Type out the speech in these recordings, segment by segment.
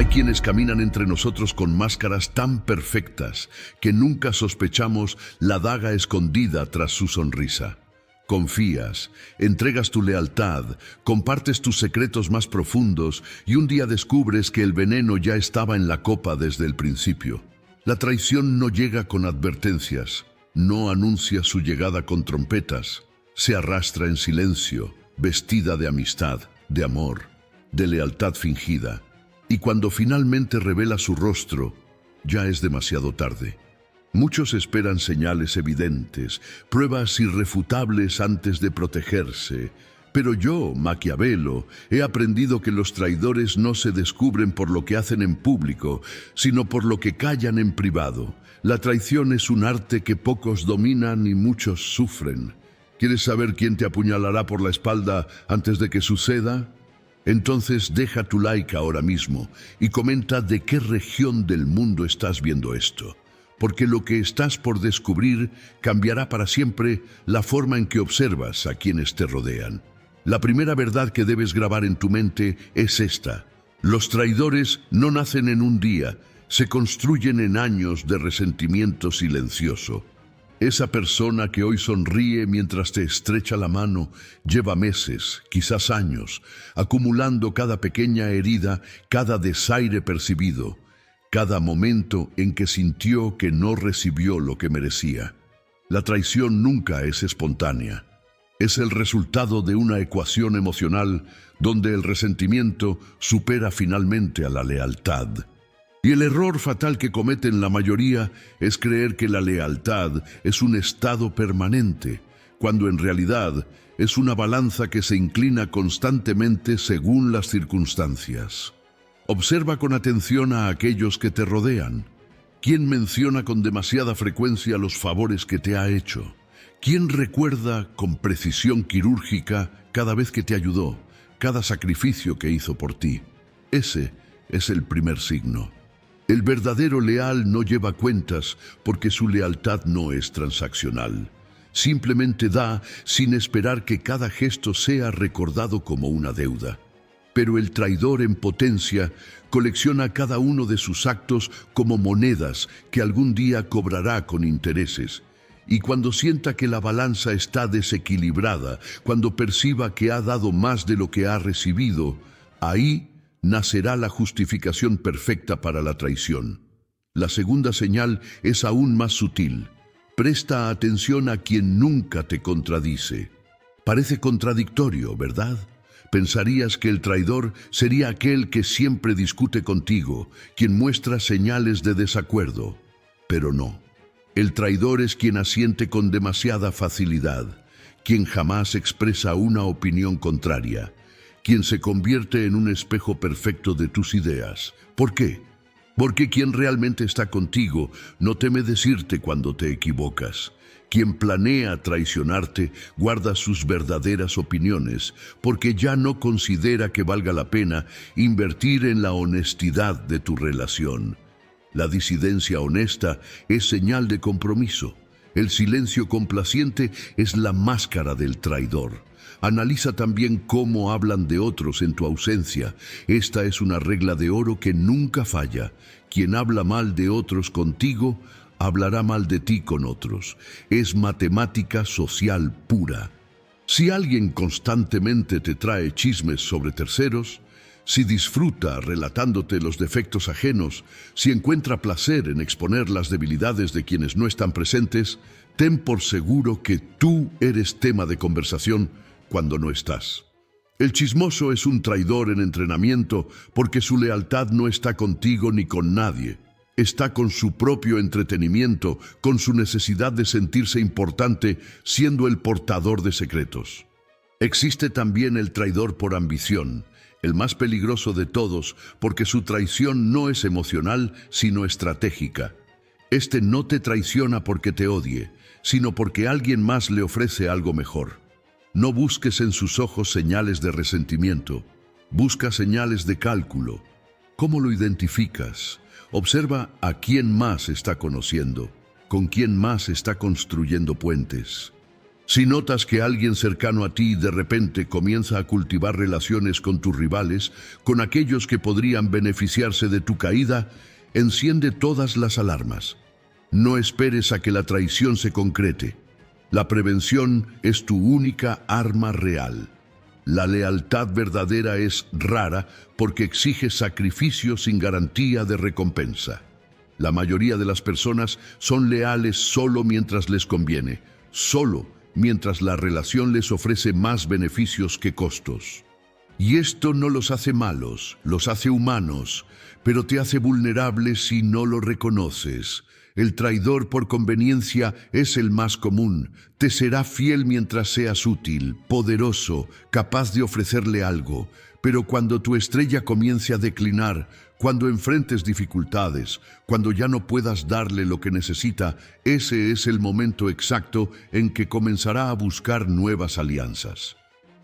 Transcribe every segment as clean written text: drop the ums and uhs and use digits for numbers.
Hay quienes caminan entre nosotros con máscaras tan perfectas que nunca sospechamos la daga escondida tras su sonrisa. Confías, entregas tu lealtad, compartes tus secretos más profundos y un día descubres que el veneno ya estaba en la copa desde el principio. La traición no llega con advertencias, no anuncia su llegada con trompetas, se arrastra en silencio, vestida de amistad, de amor, de lealtad fingida. Y cuando finalmente revela su rostro, ya es demasiado tarde. Muchos esperan señales evidentes, pruebas irrefutables antes de protegerse. Pero yo, Maquiavelo, he aprendido que los traidores no se descubren por lo que hacen en público, sino por lo que callan en privado. La traición es un arte que pocos dominan y muchos sufren. ¿Quieres saber quién te apuñalará por la espalda antes de que suceda? Entonces deja tu like ahora mismo y comenta de qué región del mundo estás viendo esto, porque lo que estás por descubrir cambiará para siempre la forma en que observas a quienes te rodean. La primera verdad que debes grabar en tu mente es esta: los traidores no nacen en un día, se construyen en años de resentimiento silencioso. Esa persona que hoy sonríe mientras te estrecha la mano lleva meses, quizás años, acumulando cada pequeña herida, cada desaire percibido, cada momento en que sintió que no recibió lo que merecía. La traición nunca es espontánea. Es el resultado de una ecuación emocional donde el resentimiento supera finalmente a la lealtad. Y el error fatal que cometen la mayoría es creer que la lealtad es un estado permanente, cuando en realidad es una balanza que se inclina constantemente según las circunstancias. Observa con atención a aquellos que te rodean. ¿Quién menciona con demasiada frecuencia los favores que te ha hecho? ¿Quién recuerda con precisión quirúrgica cada vez que te ayudó, cada sacrificio que hizo por ti? Ese es el primer signo. El verdadero leal no lleva cuentas porque su lealtad no es transaccional. Simplemente da sin esperar que cada gesto sea recordado como una deuda. Pero el traidor en potencia colecciona cada uno de sus actos como monedas que algún día cobrará con intereses. Y cuando sienta que la balanza está desequilibrada, cuando perciba que ha dado más de lo que ha recibido, ahí nacerá la justificación perfecta para la traición. La segunda señal es aún más sutil. Presta atención a quien nunca te contradice. Parece contradictorio, ¿verdad? Pensarías que el traidor sería aquel que siempre discute contigo, quien muestra señales de desacuerdo. Pero no. El traidor es quien asiente con demasiada facilidad, quien jamás expresa una opinión contraria, quien se convierte en un espejo perfecto de tus ideas. ¿Por qué? Porque quien realmente está contigo no teme decirte cuando te equivocas. Quien planea traicionarte guarda sus verdaderas opiniones, porque ya no considera que valga la pena invertir en la honestidad de tu relación. La disidencia honesta es señal de compromiso. El silencio complaciente es la máscara del traidor. Analiza también cómo hablan de otros en tu ausencia. Esta es una regla de oro que nunca falla. Quien habla mal de otros contigo, hablará mal de ti con otros. Es matemática social pura. Si alguien constantemente te trae chismes sobre terceros, si disfruta relatándote los defectos ajenos, si encuentra placer en exponer las debilidades de quienes no están presentes, ten por seguro que tú eres tema de conversación cuando no estás. El chismoso es un traidor en entrenamiento porque su lealtad no está contigo ni con nadie. Está con su propio entretenimiento, con su necesidad de sentirse importante, siendo el portador de secretos. Existe también el traidor por ambición, el más peligroso de todos, porque su traición no es emocional, sino estratégica. Este no te traiciona porque te odie, sino porque alguien más le ofrece algo mejor. No busques en sus ojos señales de resentimiento, busca señales de cálculo. ¿Cómo lo identificas? Observa a quién más está conociendo, con quién más está construyendo puentes. Si notas que alguien cercano a ti de repente comienza a cultivar relaciones con tus rivales, con aquellos que podrían beneficiarse de tu caída, enciende todas las alarmas. No esperes a que la traición se concrete. La prevención es tu única arma real. La lealtad verdadera es rara porque exige sacrificio sin garantía de recompensa. La mayoría de las personas son leales solo mientras les conviene, solo mientras la relación les ofrece más beneficios que costos. Y esto no los hace malos, los hace humanos, pero te hace vulnerable si no lo reconoces. El traidor por conveniencia es el más común. Te será fiel mientras seas útil, poderoso, capaz de ofrecerle algo. Pero cuando tu estrella comience a declinar, cuando enfrentes dificultades, cuando ya no puedas darle lo que necesita, ese es el momento exacto en que comenzará a buscar nuevas alianzas.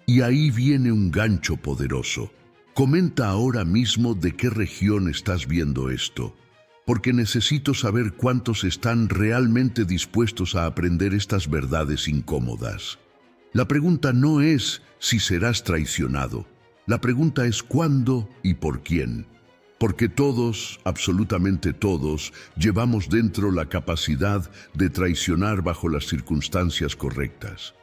Y ahí viene un gancho poderoso. Comenta ahora mismo de qué región estás viendo esto, porque necesito saber cuántos están realmente dispuestos a aprender estas verdades incómodas. La pregunta no es si serás traicionado. La pregunta es cuándo y por quién. Porque todos, absolutamente todos, llevamos dentro la capacidad de traicionar bajo las circunstancias correctas.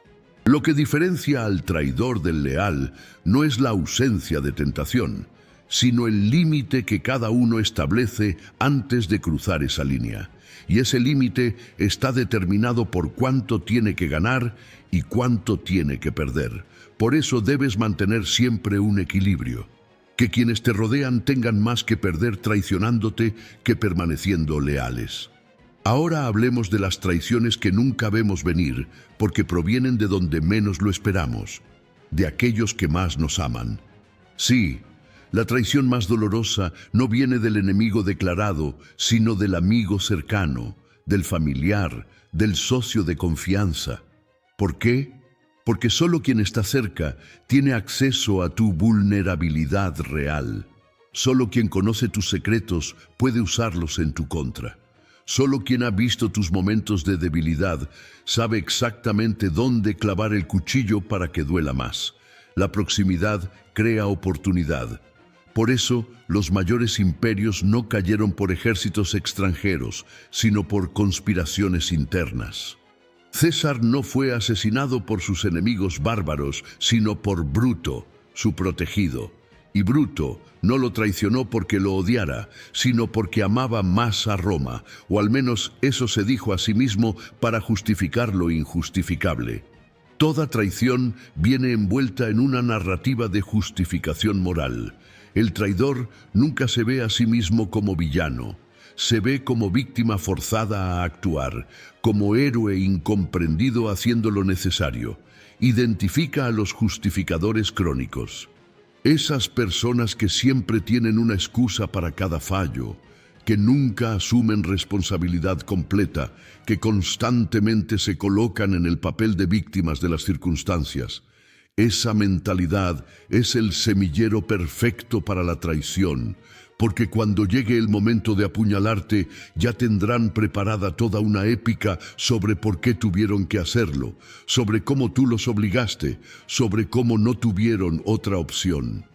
Lo que diferencia al traidor del leal no es la ausencia de tentación, sino el límite que cada uno establece antes de cruzar esa línea. Y ese límite está determinado por cuánto tiene que ganar y cuánto tiene que perder. Por eso debes mantener siempre un equilibrio. Que quienes te rodean tengan más que perder traicionándote que permaneciendo leales. Ahora hablemos de las traiciones que nunca vemos venir, porque provienen de donde menos lo esperamos, de aquellos que más nos aman. Sí, la traición más dolorosa no viene del enemigo declarado, sino del amigo cercano, del familiar, del socio de confianza. ¿Por qué? Porque solo quien está cerca tiene acceso a tu vulnerabilidad real. Solo quien conoce tus secretos puede usarlos en tu contra. Solo quien ha visto tus momentos de debilidad sabe exactamente dónde clavar el cuchillo para que duela más. La proximidad crea oportunidad. Por eso, los mayores imperios no cayeron por ejércitos extranjeros, sino por conspiraciones internas. César no fue asesinado por sus enemigos bárbaros, sino por Bruto, su protegido. Y Bruto no lo traicionó porque lo odiara, sino porque amaba más a Roma, o al menos eso se dijo a sí mismo para justificar lo injustificable. Toda traición viene envuelta en una narrativa de justificación moral. El traidor nunca se ve a sí mismo como villano. Se ve como víctima forzada a actuar, como héroe incomprendido haciendo lo necesario. Identifica a los justificadores crónicos. Esas personas que siempre tienen una excusa para cada fallo, que nunca asumen responsabilidad completa, que constantemente se colocan en el papel de víctimas de las circunstancias. Esa mentalidad es el semillero perfecto para la traición, porque cuando llegue el momento de apuñalarte, ya tendrán preparada toda una épica sobre por qué tuvieron que hacerlo, sobre cómo tú los obligaste, sobre cómo no tuvieron otra opción.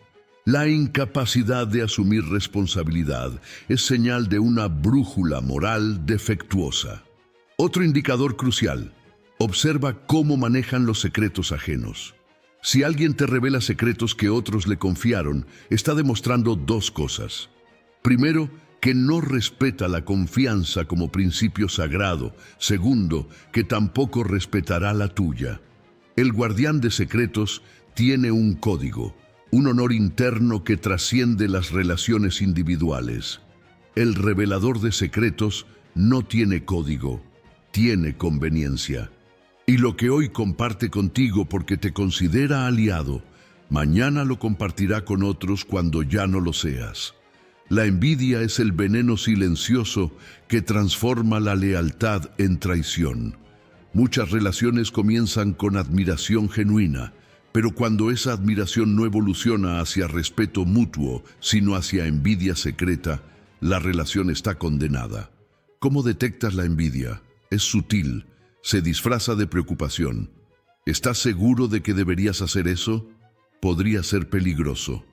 La incapacidad de asumir responsabilidad es señal de una brújula moral defectuosa. Otro indicador crucial: observa cómo manejan los secretos ajenos. Si alguien te revela secretos que otros le confiaron, está demostrando dos cosas. Primero, que no respeta la confianza como principio sagrado. Segundo, que tampoco respetará la tuya. El guardián de secretos tiene un código, un honor interno que trasciende las relaciones individuales. El revelador de secretos no tiene código, tiene conveniencia. Y lo que hoy comparte contigo porque te considera aliado, mañana lo compartirá con otros cuando ya no lo seas. La envidia es el veneno silencioso que transforma la lealtad en traición. Muchas relaciones comienzan con admiración genuina, pero cuando esa admiración no evoluciona hacia respeto mutuo, sino hacia envidia secreta, la relación está condenada. ¿Cómo detectas la envidia? Es sutil. Se disfraza de preocupación. ¿Estás seguro de que deberías hacer eso? Podría ser peligroso.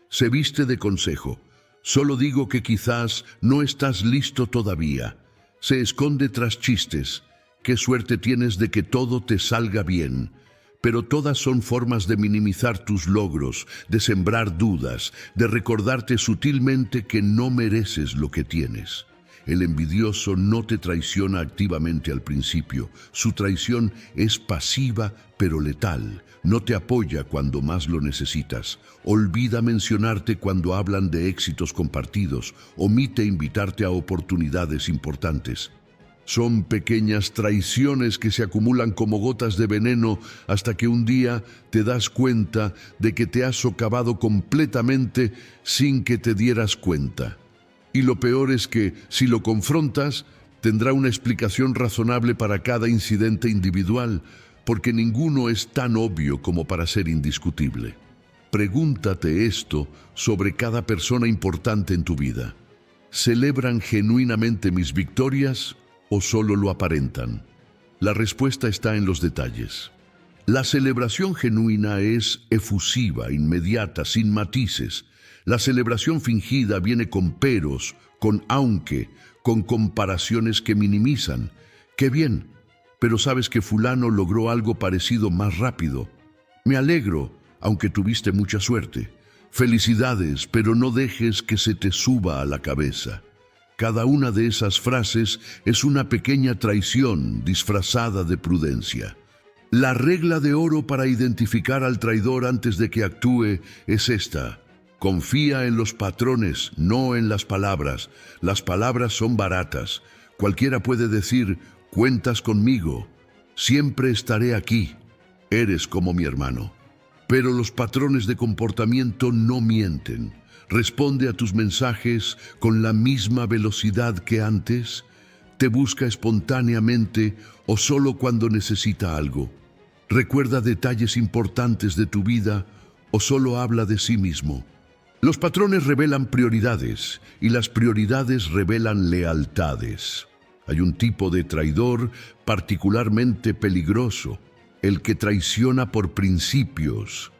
Se viste de consejo. Solo digo que quizás no estás listo todavía. Se esconde tras chistes. Qué suerte tienes de que todo te salga bien. Pero todas son formas de minimizar tus logros, de sembrar dudas, de recordarte sutilmente que no mereces lo que tienes. El envidioso no te traiciona activamente al principio. Su traición es pasiva pero letal. No te apoya cuando más lo necesitas. Olvida mencionarte cuando hablan de éxitos compartidos. Omite invitarte a oportunidades importantes. Son pequeñas traiciones que se acumulan como gotas de veneno hasta que un día te das cuenta de que te has socavado completamente sin que te dieras cuenta. Y lo peor es que, si lo confrontas, tendrá una explicación razonable para cada incidente individual, porque ninguno es tan obvio como para ser indiscutible. Pregúntate esto sobre cada persona importante en tu vida. ¿Celebran genuinamente mis victorias o solo lo aparentan? La respuesta está en los detalles. La celebración genuina es efusiva, inmediata, sin matices. La celebración fingida viene con peros, con aunque, con comparaciones que minimizan. ¡Qué bien! Pero sabes que fulano logró algo parecido más rápido. Me alegro, aunque tuviste mucha suerte. Felicidades, pero no dejes que se te suba a la cabeza. Cada una de esas frases es una pequeña traición disfrazada de prudencia. La regla de oro para identificar al traidor antes de que actúe es esta. Confía en los patrones, no en las palabras. Las palabras son baratas. Cualquiera puede decir, cuentas conmigo, siempre estaré aquí, eres como mi hermano. Pero los patrones de comportamiento no mienten. Responde a tus mensajes con la misma velocidad que antes. Te busca espontáneamente o solo cuando necesita algo. Recuerda detalles importantes de tu vida o solo habla de sí mismo. Los patrones revelan prioridades y las prioridades revelan lealtades. Hay un tipo de traidor particularmente peligroso, el que traiciona por principios.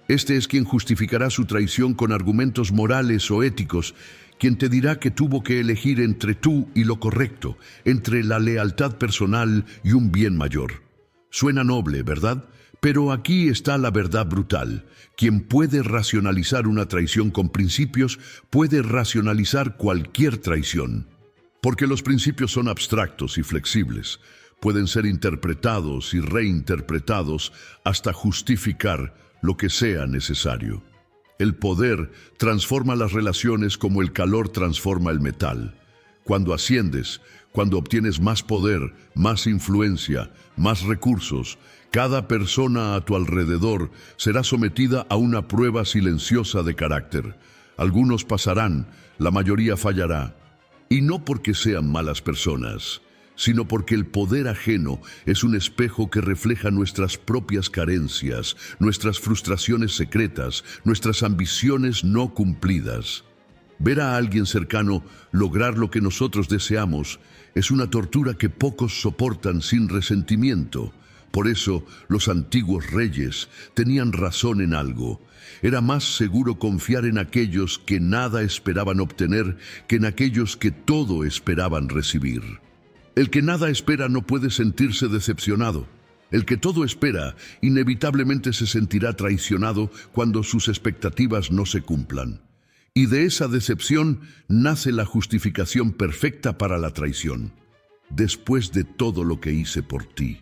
Este es quien justificará su traición con argumentos morales o éticos, quien te dirá que tuvo que elegir entre tú y lo correcto, entre la lealtad personal y un bien mayor. Suena noble, ¿verdad? Pero aquí está la verdad brutal. Quien puede racionalizar una traición con principios, puede racionalizar cualquier traición. Porque los principios son abstractos y flexibles. Pueden ser interpretados y reinterpretados hasta justificar lo que sea necesario. El poder transforma las relaciones como el calor transforma el metal. Cuando asciendes, cuando obtienes más poder, más influencia, más recursos, cada persona a tu alrededor será sometida a una prueba silenciosa de carácter. Algunos pasarán, la mayoría fallará. Y no porque sean malas personas, sino porque el poder ajeno es un espejo que refleja nuestras propias carencias, nuestras frustraciones secretas, nuestras ambiciones no cumplidas. Ver a alguien cercano lograr lo que nosotros deseamos es una tortura que pocos soportan sin resentimiento. Por eso, los antiguos reyes tenían razón en algo. Era más seguro confiar en aquellos que nada esperaban obtener que en aquellos que todo esperaban recibir. El que nada espera no puede sentirse decepcionado. El que todo espera inevitablemente se sentirá traicionado cuando sus expectativas no se cumplan. Y de esa decepción nace la justificación perfecta para la traición. Después de todo lo que hice por ti,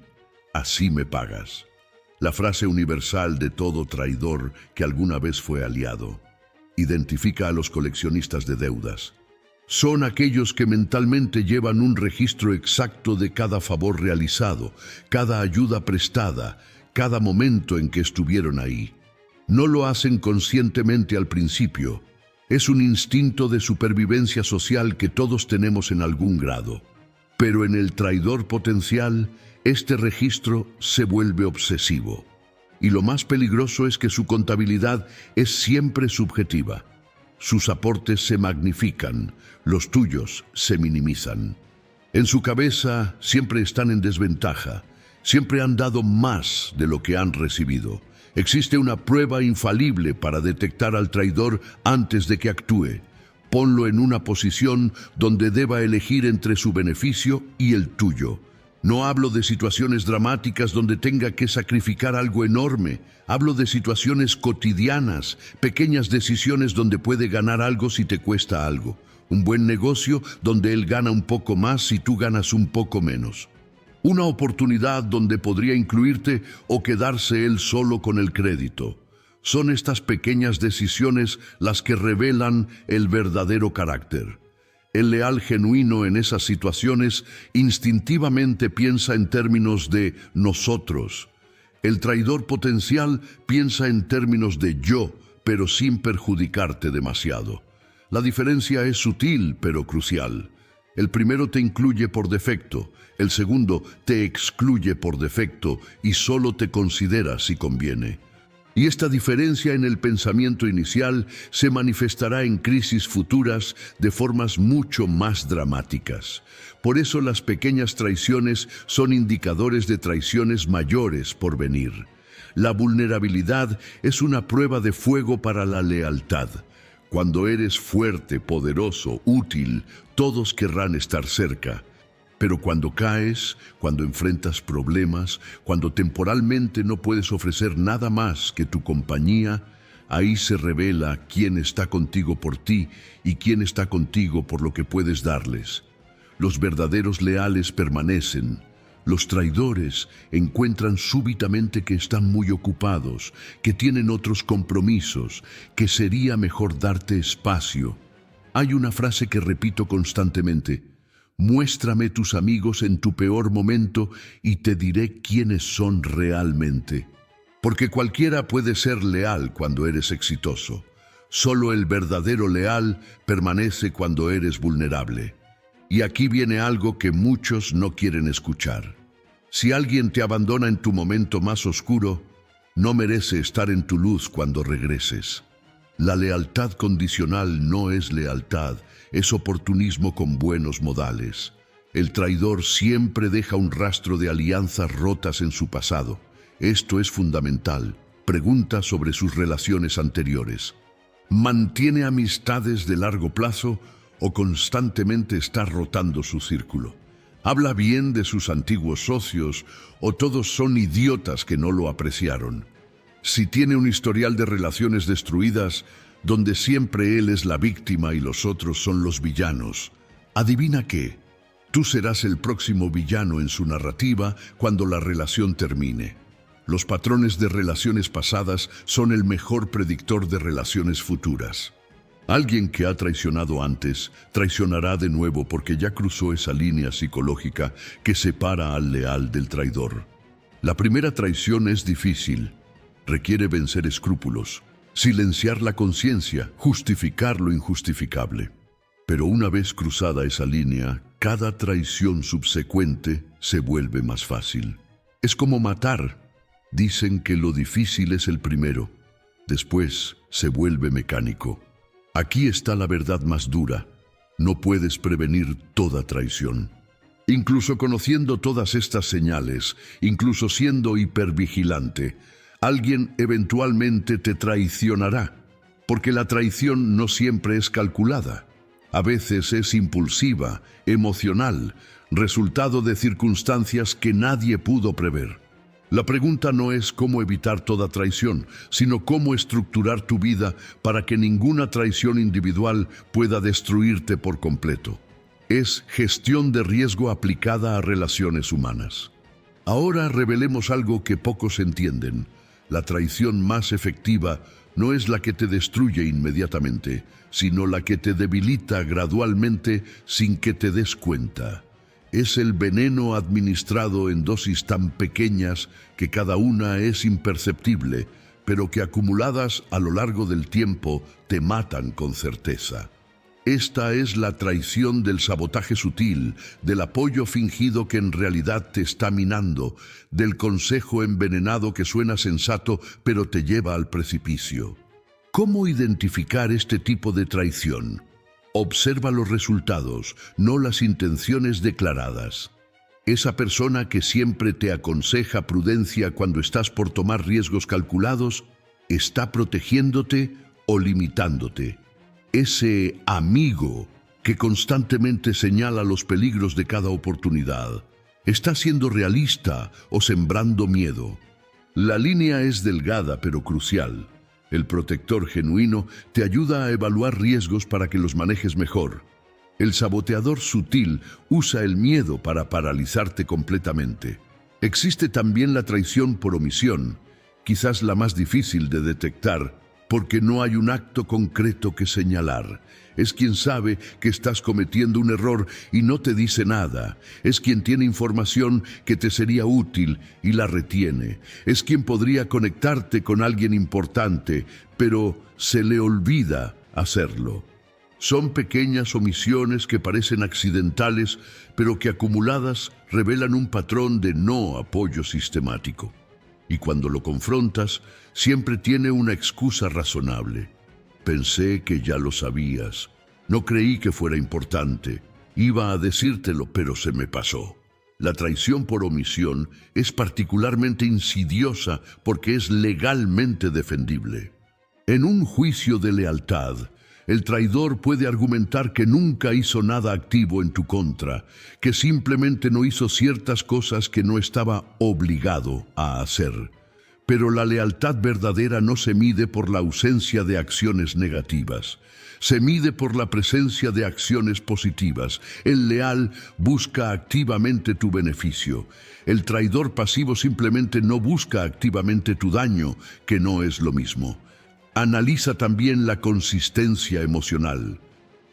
así me pagas. La frase universal de todo traidor que alguna vez fue aliado. Identifica a los coleccionistas de deudas. Son aquellos que mentalmente llevan un registro exacto de cada favor realizado, cada ayuda prestada, cada momento en que estuvieron ahí. No lo hacen conscientemente al principio. Es un instinto de supervivencia social que todos tenemos en algún grado. Pero en el traidor potencial, este registro se vuelve obsesivo. Y lo más peligroso es que su contabilidad es siempre subjetiva. Sus aportes se magnifican, los tuyos se minimizan. En su cabeza siempre están en desventaja, Siempre han dado más de lo que han recibido. Existe una prueba infalible para detectar al traidor antes de que actúe. Ponlo en una posición donde deba elegir entre su beneficio y el tuyo. No hablo de situaciones dramáticas donde tenga que sacrificar algo enorme. Hablo de situaciones cotidianas, pequeñas decisiones donde puede ganar algo si te cuesta algo. Un buen negocio donde él gana un poco más y tú ganas un poco menos. Una oportunidad donde podría incluirte o quedarse él solo con el crédito. Son estas pequeñas decisiones las que revelan el verdadero carácter. El leal genuino en esas situaciones instintivamente piensa en términos de nosotros. El traidor potencial piensa en términos de yo, pero sin perjudicarte demasiado. La diferencia es sutil, pero crucial. El primero te incluye por defecto, el segundo te excluye por defecto y solo te considera si conviene. Y esta diferencia en el pensamiento inicial se manifestará en crisis futuras de formas mucho más dramáticas. Por eso las pequeñas traiciones son indicadores de traiciones mayores por venir. La vulnerabilidad es una prueba de fuego para la lealtad. Cuando eres fuerte, poderoso, útil, todos querrán estar cerca. Pero cuando caes, cuando enfrentas problemas, cuando temporalmente no puedes ofrecer nada más que tu compañía, ahí se revela quién está contigo por ti y quién está contigo por lo que puedes darles. Los verdaderos leales permanecen. Los traidores encuentran súbitamente que están muy ocupados, que tienen otros compromisos, que sería mejor darte espacio. Hay una frase que repito constantemente: muéstrame tus amigos en tu peor momento y te diré quiénes son realmente. Porque cualquiera puede ser leal cuando eres exitoso. Solo el verdadero leal permanece cuando eres vulnerable. Y aquí viene algo que muchos no quieren escuchar. Si alguien te abandona en tu momento más oscuro, no merece estar en tu luz cuando regreses. La lealtad condicional no es lealtad, es oportunismo con buenos modales. El traidor siempre deja un rastro de alianzas rotas en su pasado. Esto es fundamental. Pregunta sobre sus relaciones anteriores. ¿Mantiene amistades de largo plazo o constantemente está rotando su círculo? ¿Habla bien de sus antiguos socios o todos son idiotas que no lo apreciaron? Si tiene un historial de relaciones destruidas, donde siempre él es la víctima y los otros son los villanos, adivina qué, tú serás el próximo villano en su narrativa cuando la relación termine. Los patrones de relaciones pasadas son el mejor predictor de relaciones futuras. Alguien que ha traicionado antes, traicionará de nuevo porque ya cruzó esa línea psicológica que separa al leal del traidor. La primera traición es difícil. Requiere vencer escrúpulos, silenciar la conciencia, justificar lo injustificable. Pero una vez cruzada esa línea, cada traición subsecuente se vuelve más fácil. Es como matar. Dicen que lo difícil es el primero, después se vuelve mecánico. Aquí está la verdad más dura. No puedes prevenir toda traición. Incluso conociendo todas estas señales, incluso siendo hipervigilante, alguien eventualmente te traicionará, porque la traición no siempre es calculada. A veces es impulsiva, emocional, resultado de circunstancias que nadie pudo prever. La pregunta no es cómo evitar toda traición, sino cómo estructurar tu vida para que ninguna traición individual pueda destruirte por completo. Es gestión de riesgo aplicada a relaciones humanas. Ahora revelemos algo que pocos entienden. La traición más efectiva no es la que te destruye inmediatamente, sino la que te debilita gradualmente sin que te des cuenta. Es el veneno administrado en dosis tan pequeñas que cada una es imperceptible, pero que acumuladas a lo largo del tiempo te matan con certeza. Esta es la traición del sabotaje sutil, del apoyo fingido que en realidad te está minando, del consejo envenenado que suena sensato pero te lleva al precipicio. ¿Cómo identificar este tipo de traición? Observa los resultados, no las intenciones declaradas. Esa persona que siempre te aconseja prudencia cuando estás por tomar riesgos calculados, está protegiéndote o limitándote. Ese amigo que constantemente señala los peligros de cada oportunidad, ¿está siendo realista o sembrando miedo? La línea es delgada pero crucial. El protector genuino te ayuda a evaluar riesgos para que los manejes mejor. El saboteador sutil usa el miedo para paralizarte completamente. Existe también la traición por omisión, quizás la más difícil de detectar, porque no hay un acto concreto que señalar. Es quien sabe que estás cometiendo un error y no te dice nada. Es quien tiene información que te sería útil y la retiene. Es quien podría conectarte con alguien importante, pero se le olvida hacerlo. Son pequeñas omisiones que parecen accidentales, pero que acumuladas revelan un patrón de no apoyo sistemático. Y cuando lo confrontas, siempre tiene una excusa razonable. Pensé que ya lo sabías. No creí que fuera importante. Iba a decírtelo, pero se me pasó. La traición por omisión es particularmente insidiosa porque es legalmente defendible. En un juicio de lealtad, el traidor puede argumentar que nunca hizo nada activo en tu contra, que simplemente no hizo ciertas cosas que no estaba obligado a hacer. Pero la lealtad verdadera no se mide por la ausencia de acciones negativas. Se mide por la presencia de acciones positivas. El leal busca activamente tu beneficio. El traidor pasivo simplemente no busca activamente tu daño, que no es lo mismo. Analiza también la consistencia emocional.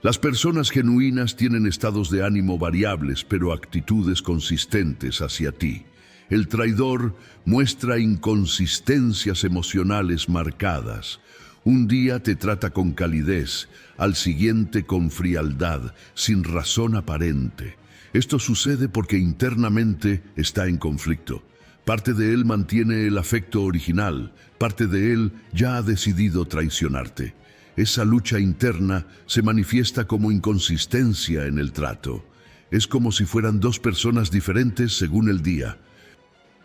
Las personas genuinas tienen estados de ánimo variables, pero actitudes consistentes hacia ti. El traidor muestra inconsistencias emocionales marcadas. Un día te trata con calidez, al siguiente con frialdad, sin razón aparente. Esto sucede porque internamente está en conflicto. Parte de él mantiene el afecto original, parte de él ya ha decidido traicionarte. Esa lucha interna se manifiesta como inconsistencia en el trato. Es como si fueran dos personas diferentes según el día.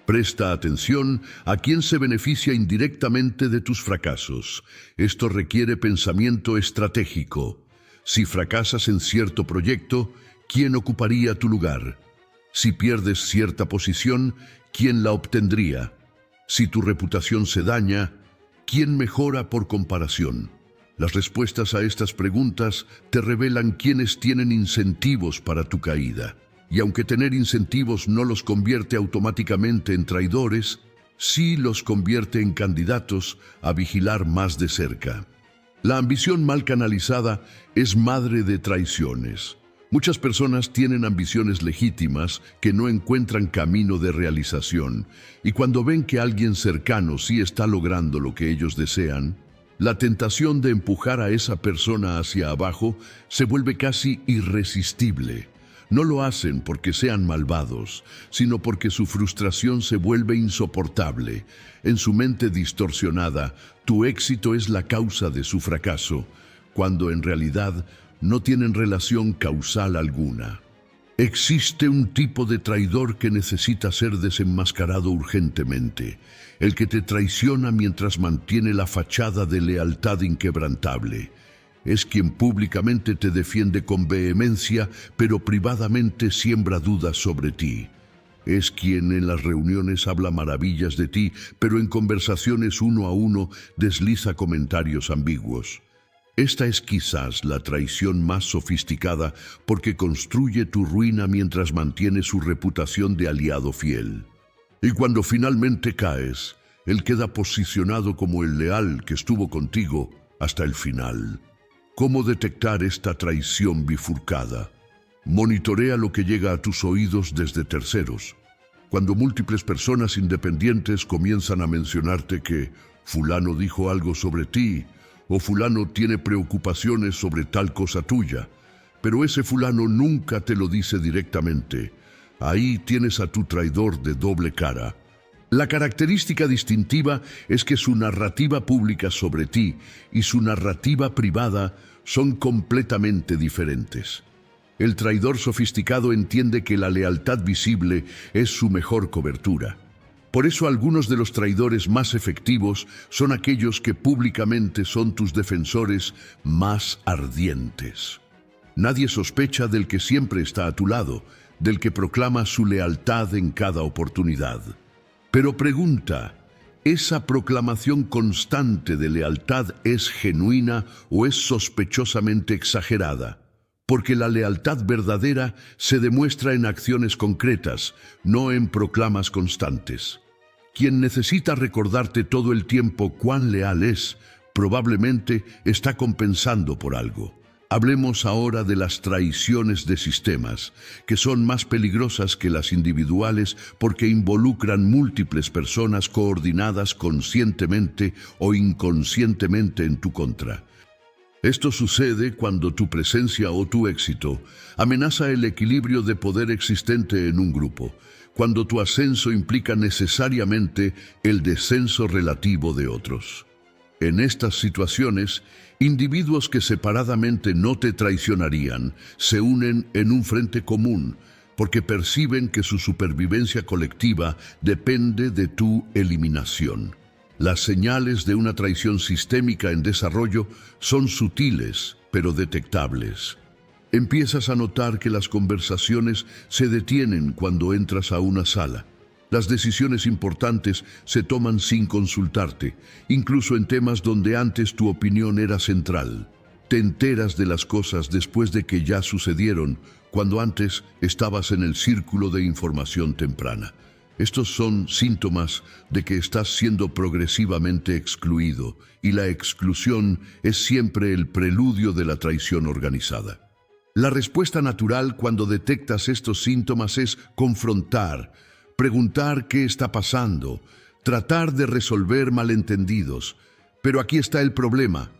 Presta atención a quién se beneficia indirectamente de tus fracasos. Esto requiere pensamiento estratégico. Si fracasas en cierto proyecto, ¿quién ocuparía tu lugar? Si pierdes cierta posición, ¿quién la obtendría? Si tu reputación se daña, ¿quién mejora por comparación? Las respuestas a estas preguntas te revelan quiénes tienen incentivos para tu caída. Y aunque tener incentivos no los convierte automáticamente en traidores, sí los convierte en candidatos a vigilar más de cerca. La ambición mal canalizada es madre de traiciones. Muchas personas tienen ambiciones legítimas que no encuentran camino de realización, y cuando ven que alguien cercano sí está logrando lo que ellos desean, la tentación de empujar a esa persona hacia abajo se vuelve casi irresistible. No lo hacen porque sean malvados, sino porque su frustración se vuelve insoportable. En su mente distorsionada, tu éxito es la causa de su fracaso, cuando en realidad no tienen relación causal alguna. Existe un tipo de traidor que necesita ser desenmascarado urgentemente, el que te traiciona mientras mantiene la fachada de lealtad inquebrantable. Es quien públicamente te defiende con vehemencia, pero privadamente siembra dudas sobre ti. Es quien en las reuniones habla maravillas de ti, pero en conversaciones uno a uno desliza comentarios ambiguos. Esta es quizás la traición más sofisticada porque construye tu ruina mientras mantiene su reputación de aliado fiel. Y cuando finalmente caes, él queda posicionado como el leal que estuvo contigo hasta el final. ¿Cómo detectar esta traición bifurcada? Monitorea lo que llega a tus oídos desde terceros. Cuando múltiples personas independientes comienzan a mencionarte que fulano dijo algo sobre ti, o fulano tiene preocupaciones sobre tal cosa tuya, pero ese fulano nunca te lo dice directamente. Ahí tienes a tu traidor de doble cara. La característica distintiva es que su narrativa pública sobre ti y su narrativa privada son completamente diferentes. El traidor sofisticado entiende que la lealtad visible es su mejor cobertura. Por eso algunos de los traidores más efectivos son aquellos que públicamente son tus defensores más ardientes. Nadie sospecha del que siempre está a tu lado, del que proclama su lealtad en cada oportunidad. Pero pregunta, ¿esa proclamación constante de lealtad es genuina o es sospechosamente exagerada? Porque la lealtad verdadera se demuestra en acciones concretas, no en proclamas constantes. Quien necesita recordarte todo el tiempo cuán leal es, probablemente está compensando por algo. Hablemos ahora de las traiciones de sistemas, que son más peligrosas que las individuales porque involucran múltiples personas coordinadas conscientemente o inconscientemente en tu contra. Esto sucede cuando tu presencia o tu éxito amenaza el equilibrio de poder existente en un grupo, cuando tu ascenso implica necesariamente el descenso relativo de otros. En estas situaciones, individuos que separadamente no te traicionarían se unen en un frente común porque perciben que su supervivencia colectiva depende de tu eliminación. Las señales de una traición sistémica en desarrollo son sutiles, pero detectables. Empiezas a notar que las conversaciones se detienen cuando entras a una sala. Las decisiones importantes se toman sin consultarte, incluso en temas donde antes tu opinión era central. Te enteras de las cosas después de que ya sucedieron, cuando antes estabas en el círculo de información temprana. Estos son síntomas de que estás siendo progresivamente excluido, y la exclusión es siempre el preludio de la traición organizada. La respuesta natural cuando detectas estos síntomas es confrontar, preguntar qué está pasando, tratar de resolver malentendidos. Pero aquí está el problema.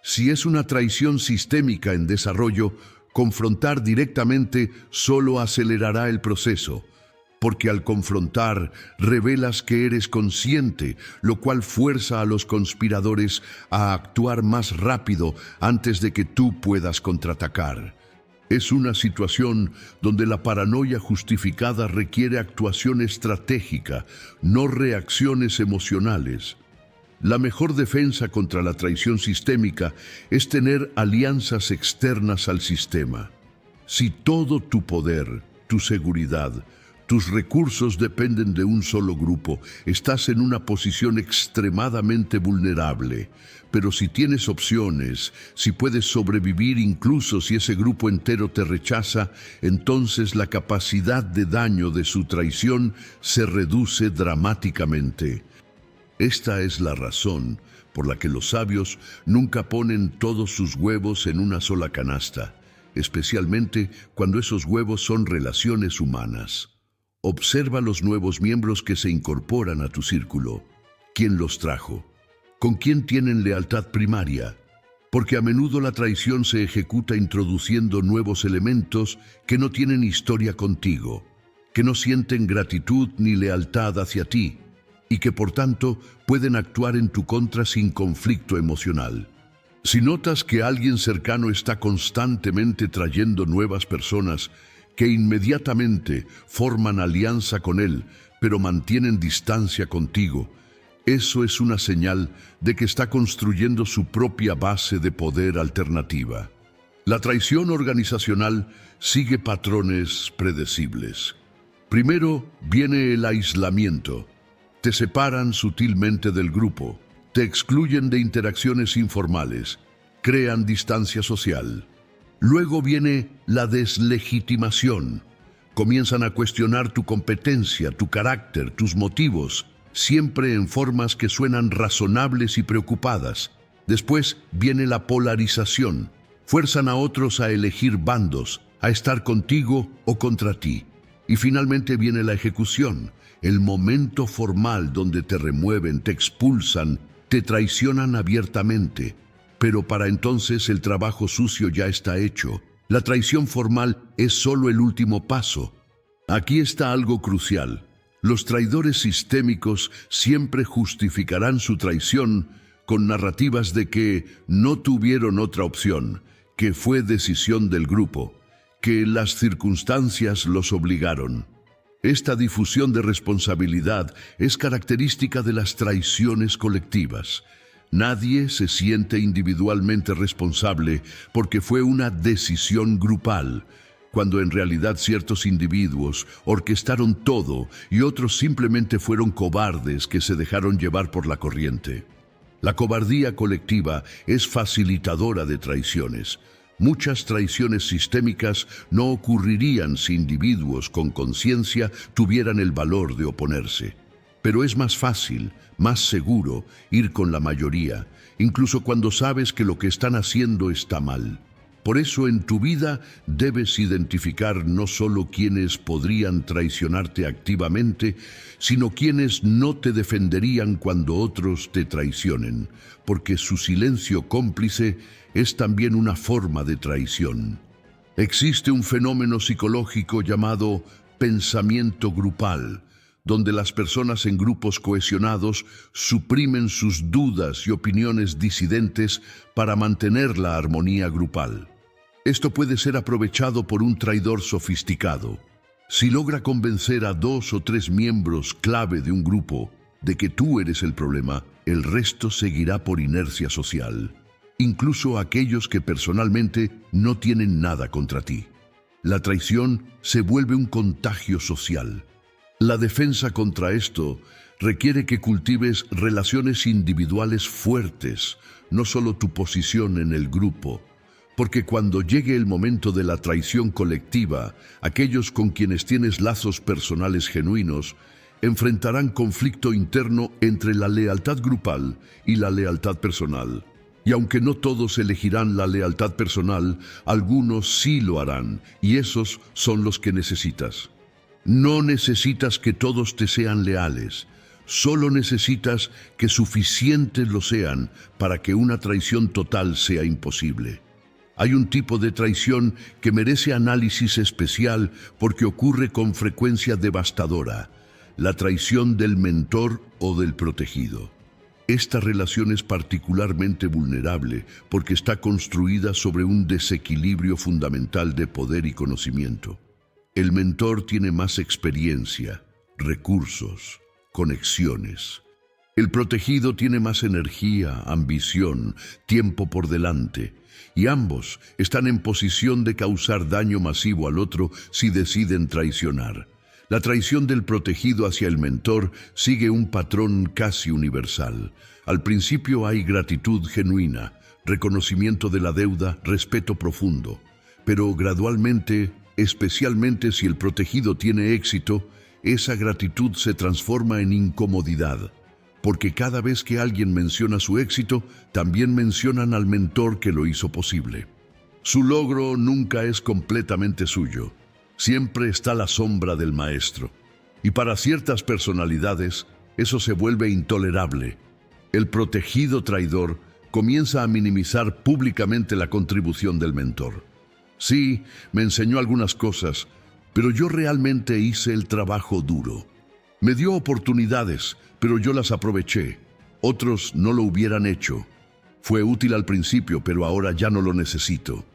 Si es una traición sistémica en desarrollo, confrontar directamente solo acelerará el proceso, porque al confrontar revelas que eres consciente, lo cual fuerza a los conspiradores a actuar más rápido antes de que tú puedas contraatacar. Es una situación donde la paranoia justificada requiere actuación estratégica, no reacciones emocionales. La mejor defensa contra la traición sistémica es tener alianzas externas al sistema. Si todo tu poder, tu seguridad, tus recursos dependen de un solo grupo, estás en una posición extremadamente vulnerable. Pero si tienes opciones, si puedes sobrevivir incluso si ese grupo entero te rechaza, entonces la capacidad de daño de su traición se reduce dramáticamente. Esta es la razón por la que los sabios nunca ponen todos sus huevos en una sola canasta, especialmente cuando esos huevos son relaciones humanas. Observa los nuevos miembros que se incorporan a tu círculo. ¿Quién los trajo? ¿Con quién tienen lealtad primaria? Porque a menudo la traición se ejecuta introduciendo nuevos elementos que no tienen historia contigo, que no sienten gratitud ni lealtad hacia ti, y que por tanto pueden actuar en tu contra sin conflicto emocional. Si notas que alguien cercano está constantemente trayendo nuevas personas que inmediatamente forman alianza con él, pero mantienen distancia contigo, eso es una señal de que está construyendo su propia base de poder alternativa. La traición organizacional sigue patrones predecibles. Primero viene el aislamiento. Te separan sutilmente del grupo, te excluyen de interacciones informales, crean distancia social. Luego viene la deslegitimación. Comienzan a cuestionar tu competencia, tu carácter, tus motivos, siempre en formas que suenan razonables y preocupadas. Después viene la polarización. Fuerzan a otros a elegir bandos, a estar contigo o contra ti. Y finalmente viene la ejecución, el momento formal donde te remueven, te expulsan, te traicionan abiertamente. Pero para entonces el trabajo sucio ya está hecho. La traición formal es solo el último paso. Aquí está algo crucial. Los traidores sistémicos siempre justificarán su traición con narrativas de que no tuvieron otra opción, que fue decisión del grupo, que las circunstancias los obligaron. Esta difusión de responsabilidad es característica de las traiciones colectivas. Nadie se siente individualmente responsable porque fue una decisión grupal, cuando en realidad ciertos individuos orquestaron todo y otros simplemente fueron cobardes que se dejaron llevar por la corriente. La cobardía colectiva es facilitadora de traiciones. Muchas traiciones sistémicas no ocurrirían si individuos con conciencia tuvieran el valor de oponerse. Pero es más fácil, más seguro, ir con la mayoría, incluso cuando sabes que lo que están haciendo está mal. Por eso en tu vida debes identificar no solo quienes podrían traicionarte activamente, sino quienes no te defenderían cuando otros te traicionen, porque su silencio cómplice es también una forma de traición. Existe un fenómeno psicológico llamado pensamiento grupal, donde las personas en grupos cohesionados suprimen sus dudas y opiniones disidentes para mantener la armonía grupal. Esto puede ser aprovechado por un traidor sofisticado. Si logra convencer a 2 o 3 miembros clave de un grupo de que tú eres el problema, el resto seguirá por inercia social, incluso aquellos que personalmente no tienen nada contra ti. La traición se vuelve un contagio social. La defensa contra esto requiere que cultives relaciones individuales fuertes, no solo tu posición en el grupo. Porque cuando llegue el momento de la traición colectiva, aquellos con quienes tienes lazos personales genuinos enfrentarán conflicto interno entre la lealtad grupal y la lealtad personal. Y aunque no todos elegirán la lealtad personal, algunos sí lo harán, y esos son los que necesitas. No necesitas que todos te sean leales, solo necesitas que suficientes lo sean para que una traición total sea imposible. Hay un tipo de traición que merece análisis especial porque ocurre con frecuencia devastadora: la traición del mentor o del protegido. Esta relación es particularmente vulnerable porque está construida sobre un desequilibrio fundamental de poder y conocimiento. El mentor tiene más experiencia, recursos, conexiones. El protegido tiene más energía, ambición, tiempo por delante, y ambos están en posición de causar daño masivo al otro si deciden traicionar. La traición del protegido hacia el mentor sigue un patrón casi universal. Al principio hay gratitud genuina, reconocimiento de la deuda, respeto profundo, pero gradualmente, especialmente si el protegido tiene éxito, esa gratitud se transforma en incomodidad, porque cada vez que alguien menciona su éxito, también mencionan al mentor que lo hizo posible. Su logro nunca es completamente suyo, siempre está la sombra del maestro. Y para ciertas personalidades, eso se vuelve intolerable. El protegido traidor comienza a minimizar públicamente la contribución del mentor. Sí, me enseñó algunas cosas, pero yo realmente hice el trabajo duro. Me dio oportunidades, pero yo las aproveché. Otros no lo hubieran hecho. Fue útil al principio, pero ahora ya no lo necesito.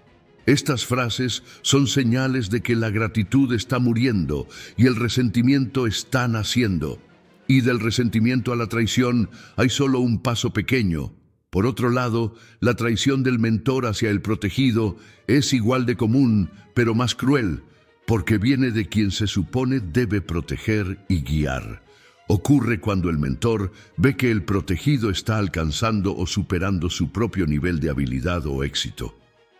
Estas frases son señales de que la gratitud está muriendo y el resentimiento está naciendo. Y del resentimiento a la traición hay solo un paso pequeño. Por otro lado, la traición del mentor hacia el protegido es igual de común, pero más cruel, porque viene de quien se supone debe proteger y guiar. Ocurre cuando el mentor ve que el protegido está alcanzando o superando su propio nivel de habilidad o éxito.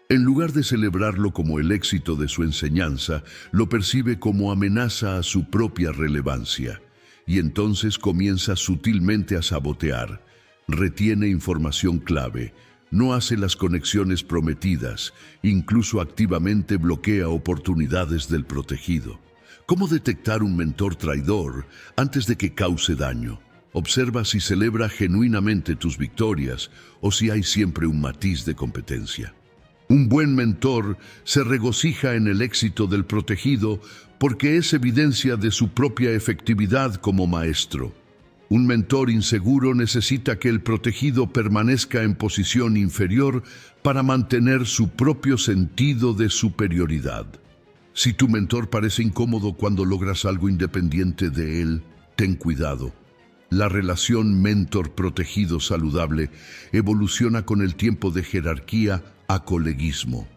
En lugar de celebrarlo como el éxito de su enseñanza, lo percibe como amenaza a su propia relevancia, y entonces comienza sutilmente a sabotear. Retiene información clave, no hace las conexiones prometidas, incluso activamente bloquea oportunidades del protegido. ¿Cómo detectar un mentor traidor antes de que cause daño? Observa si celebra genuinamente tus victorias o si hay siempre un matiz de competencia. Un buen mentor se regocija en el éxito del protegido porque es evidencia de su propia efectividad como maestro. Un mentor inseguro necesita que el protegido permanezca en posición inferior para mantener su propio sentido de superioridad. Si tu mentor parece incómodo cuando logras algo independiente de él, ten cuidado. La relación mentor-protegido saludable evoluciona con el tiempo de jerarquía a coleguismo.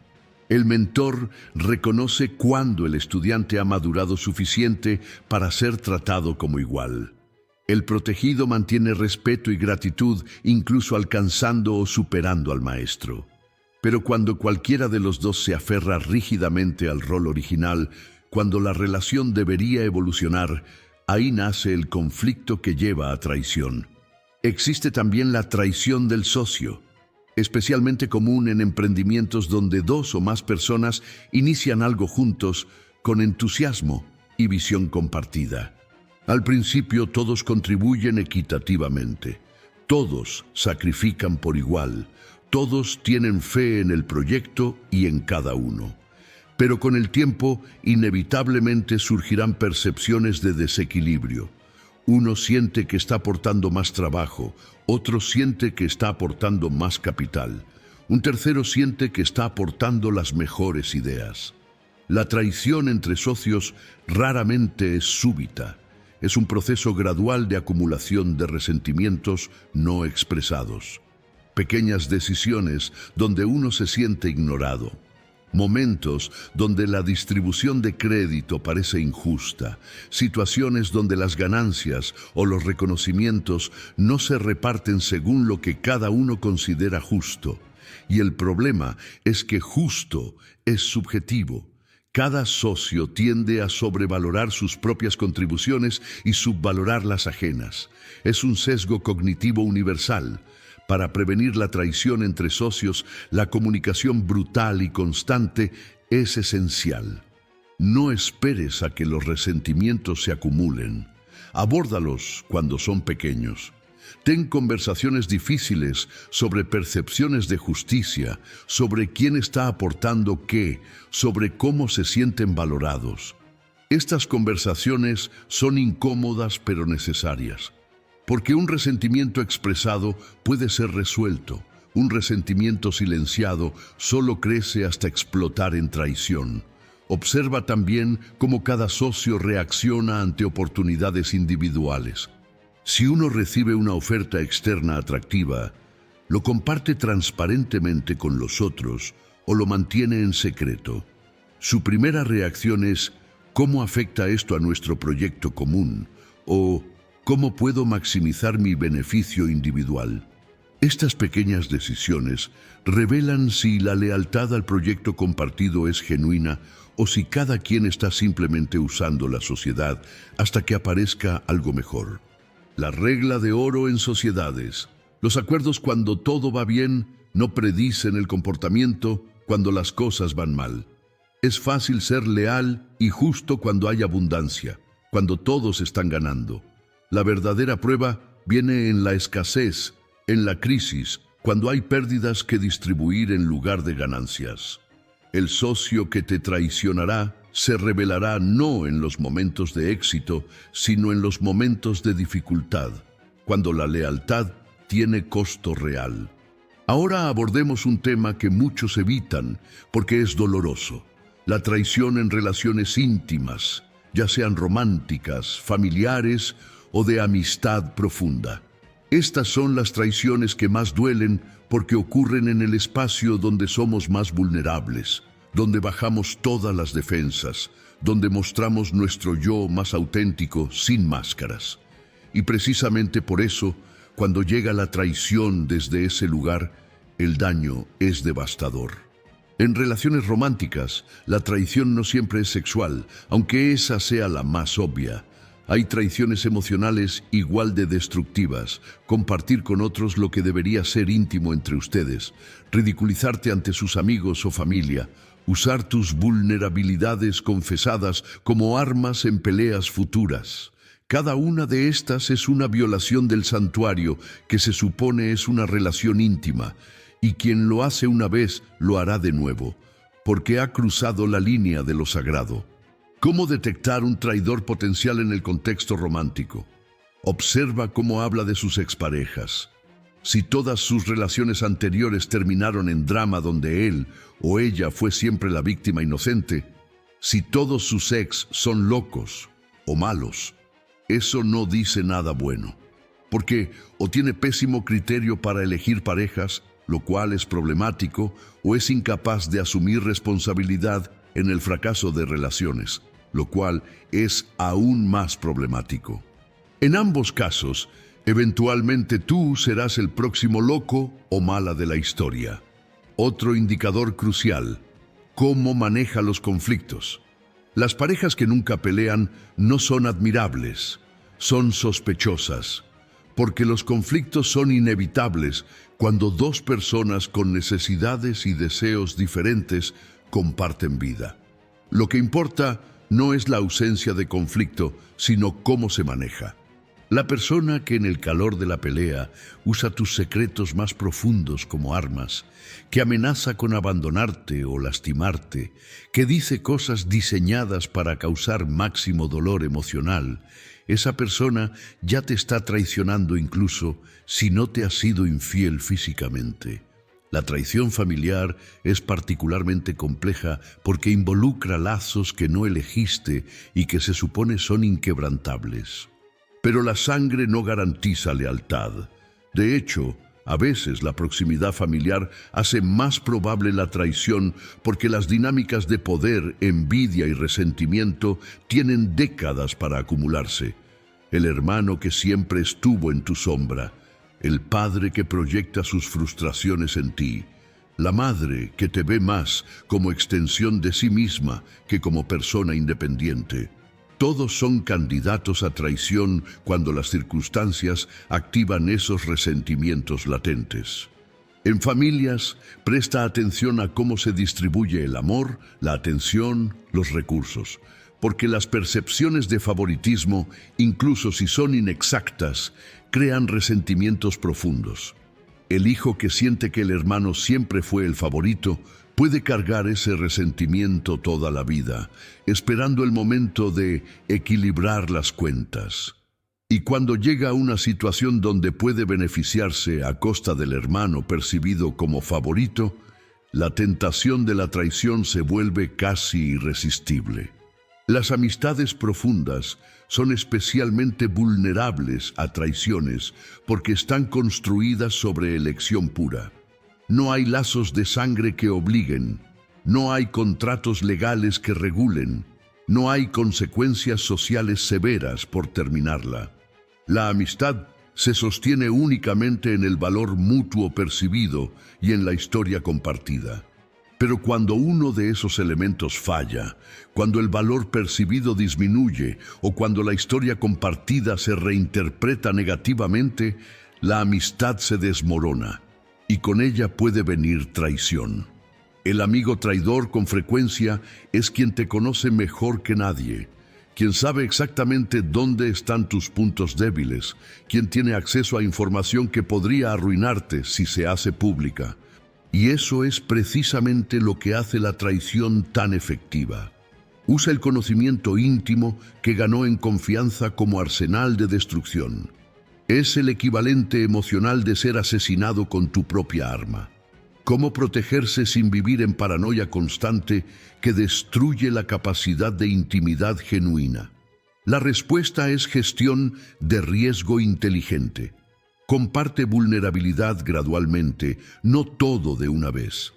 El mentor reconoce cuándo el estudiante ha madurado suficiente para ser tratado como igual. El protegido mantiene respeto y gratitud, incluso alcanzando o superando al maestro. Pero cuando cualquiera de los dos se aferra rígidamente al rol original, cuando la relación debería evolucionar, ahí nace el conflicto que lleva a traición. Existe también la traición del socio, especialmente común en emprendimientos donde dos o más personas inician algo juntos con entusiasmo y visión compartida. Al principio todos contribuyen equitativamente, todos sacrifican por igual, todos tienen fe en el proyecto y en cada uno. Pero con el tiempo, inevitablemente surgirán percepciones de desequilibrio. Uno siente que está aportando más trabajo, otro siente que está aportando más capital, un tercero siente que está aportando las mejores ideas. La traición entre socios raramente es súbita. Es un proceso gradual de acumulación de resentimientos no expresados. Pequeñas decisiones donde uno se siente ignorado. Momentos donde la distribución de crédito parece injusta, situaciones donde las ganancias o los reconocimientos no se reparten según lo que cada uno considera justo. Y el problema es que justo es subjetivo. Cada socio tiende a sobrevalorar sus propias contribuciones y subvalorar las ajenas. Es un sesgo cognitivo universal. Para prevenir la traición entre socios, la comunicación brutal y constante es esencial. No esperes a que los resentimientos se acumulen. Abórdalos cuando son pequeños. Ten conversaciones difíciles sobre percepciones de justicia, sobre quién está aportando qué, sobre cómo se sienten valorados. Estas conversaciones son incómodas pero necesarias. Porque un resentimiento expresado puede ser resuelto. Un resentimiento silenciado solo crece hasta explotar en traición. Observa también cómo cada socio reacciona ante oportunidades individuales. Si uno recibe una oferta externa atractiva, ¿lo comparte transparentemente con los otros o lo mantiene en secreto? Su primera reacción es: ¿cómo afecta esto a nuestro proyecto común? O ¿cómo puedo maximizar mi beneficio individual? Estas pequeñas decisiones revelan si la lealtad al proyecto compartido es genuina o si cada quien está simplemente usando la sociedad hasta que aparezca algo mejor. La regla de oro en sociedades. Los acuerdos cuando todo va bien no predicen el comportamiento cuando las cosas van mal. Es fácil ser leal y justo cuando hay abundancia, cuando todos están ganando. La verdadera prueba viene en la escasez, en la crisis, cuando hay pérdidas que distribuir en lugar de ganancias. El socio que te traicionará se revelará no en los momentos de éxito, sino en los momentos de dificultad, cuando la lealtad tiene costo real. Ahora abordemos un tema que muchos evitan porque es doloroso: la traición en relaciones íntimas, ya sean románticas, familiares o de amistad profunda. Estas son las traiciones que más duelen porque ocurren en el espacio donde somos más vulnerables, donde bajamos todas las defensas, donde mostramos nuestro yo más auténtico sin máscaras. Y precisamente por eso, cuando llega la traición desde ese lugar, el daño es devastador. En relaciones románticas, la traición no siempre es sexual, aunque esa sea la más obvia. Hay traiciones emocionales igual de destructivas: compartir con otros lo que debería ser íntimo entre ustedes, ridiculizarte ante sus amigos o familia, usar tus vulnerabilidades confesadas como armas en peleas futuras. Cada una de estas es una violación del santuario que se supone es una relación íntima, y quien lo hace una vez lo hará de nuevo, porque ha cruzado la línea de lo sagrado. ¿Cómo detectar un traidor potencial en el contexto romántico? Observa cómo habla de sus exparejas. Si todas sus relaciones anteriores terminaron en drama donde él o ella fue siempre la víctima inocente, Si todos sus ex son locos o malos, eso no dice nada bueno, porque o tiene pésimo criterio para elegir parejas, lo cual es problemático, o es incapaz de asumir responsabilidad en el fracaso de relaciones, lo cual es aún más problemático. En ambos casos, eventualmente tú serás el próximo loco o mala de la historia. Otro indicador crucial: cómo maneja los conflictos. Las parejas que nunca pelean no son admirables, son sospechosas, porque los conflictos son inevitables cuando dos personas con necesidades y deseos diferentes comparten vida. Lo que importa no es la ausencia de conflicto, sino cómo se maneja. La persona que en el calor de la pelea usa tus secretos más profundos como armas, que amenaza con abandonarte o lastimarte, que dice cosas diseñadas para causar máximo dolor emocional, esa persona ya te está traicionando incluso si no te ha sido infiel físicamente. La traición familiar es particularmente compleja porque involucra lazos que no elegiste y que se supone son inquebrantables. Pero la sangre no garantiza lealtad. De hecho, a veces la proximidad familiar hace más probable la traición porque las dinámicas de poder, envidia y resentimiento tienen décadas para acumularse. El hermano que siempre estuvo en tu sombra, el padre que proyecta sus frustraciones en ti, la madre que te ve más como extensión de sí misma que como persona independiente. Todos son candidatos a traición cuando las circunstancias activan esos resentimientos latentes. En familias, presta atención a cómo se distribuye el amor, la atención, los recursos, porque las percepciones de favoritismo, incluso si son inexactas, crean resentimientos profundos. El hijo que siente que el hermano siempre fue el favorito puede cargar ese resentimiento toda la vida, esperando el momento de equilibrar las cuentas. Y cuando llega a una situación donde puede beneficiarse a costa del hermano percibido como favorito, la tentación de la traición se vuelve casi irresistible. Las amistades profundas son especialmente vulnerables a traiciones porque están construidas sobre elección pura. No hay lazos de sangre que obliguen, no hay contratos legales que regulen, no hay consecuencias sociales severas por terminarla. La amistad se sostiene únicamente en el valor mutuo percibido y en la historia compartida. Pero cuando uno de esos elementos falla, cuando el valor percibido disminuye o cuando la historia compartida se reinterpreta negativamente, la amistad se desmorona y con ella puede venir traición. El amigo traidor con frecuencia es quien te conoce mejor que nadie, quien sabe exactamente dónde están tus puntos débiles, quien tiene acceso a información que podría arruinarte si se hace pública. Y eso es precisamente lo que hace la traición tan efectiva. Usa el conocimiento íntimo que ganó en confianza como arsenal de destrucción. Es el equivalente emocional de ser asesinado con tu propia arma. ¿Cómo protegerse sin vivir en paranoia constante que destruye la capacidad de intimidad genuina? La respuesta es gestión de riesgo inteligente. Comparte vulnerabilidad gradualmente, no todo de una vez.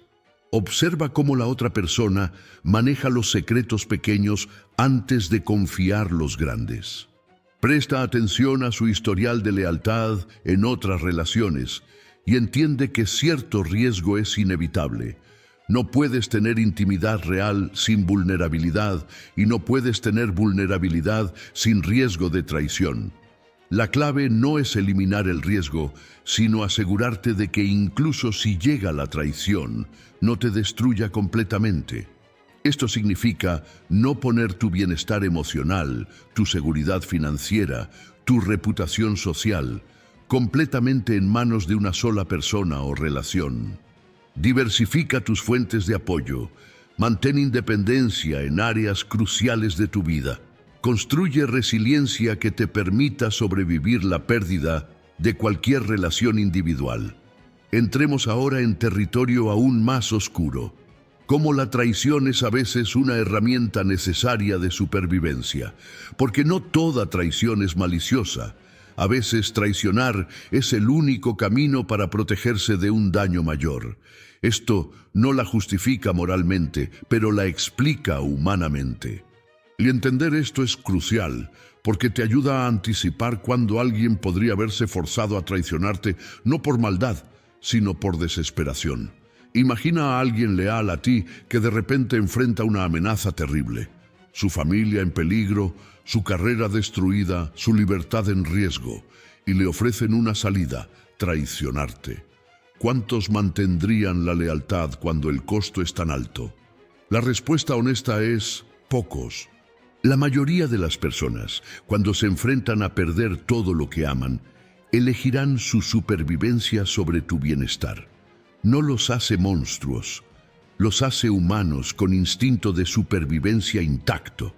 Observa cómo la otra persona maneja los secretos pequeños antes de confiar los grandes. Presta atención a su historial de lealtad en otras relaciones y entiende que cierto riesgo es inevitable. No puedes tener intimidad real sin vulnerabilidad y no puedes tener vulnerabilidad sin riesgo de traición. La clave no es eliminar el riesgo, sino asegurarte de que incluso si llega la traición, no te destruya completamente. Esto significa no poner tu bienestar emocional, tu seguridad financiera, tu reputación social, completamente en manos de una sola persona o relación. Diversifica tus fuentes de apoyo, mantén independencia en áreas cruciales de tu vida. Construye resiliencia que te permita sobrevivir la pérdida de cualquier relación individual. Entremos ahora en territorio aún más oscuro. Cómo la traición es a veces una herramienta necesaria de supervivencia, porque no toda traición es maliciosa. A veces traicionar es el único camino para protegerse de un daño mayor. Esto no la justifica moralmente, pero la explica humanamente. Y entender esto es crucial, porque te ayuda a anticipar cuándo alguien podría verse forzado a traicionarte, no por maldad, sino por desesperación. Imagina a alguien leal a ti que de repente enfrenta una amenaza terrible. Su familia en peligro, su carrera destruida, su libertad en riesgo, y le ofrecen una salida: traicionarte. ¿Cuántos mantendrían la lealtad cuando el costo es tan alto? La respuesta honesta es: pocos. La mayoría de las personas, cuando se enfrentan a perder todo lo que aman, elegirán su supervivencia sobre tu bienestar. No los hace monstruos, los hace humanos con instinto de supervivencia intacto.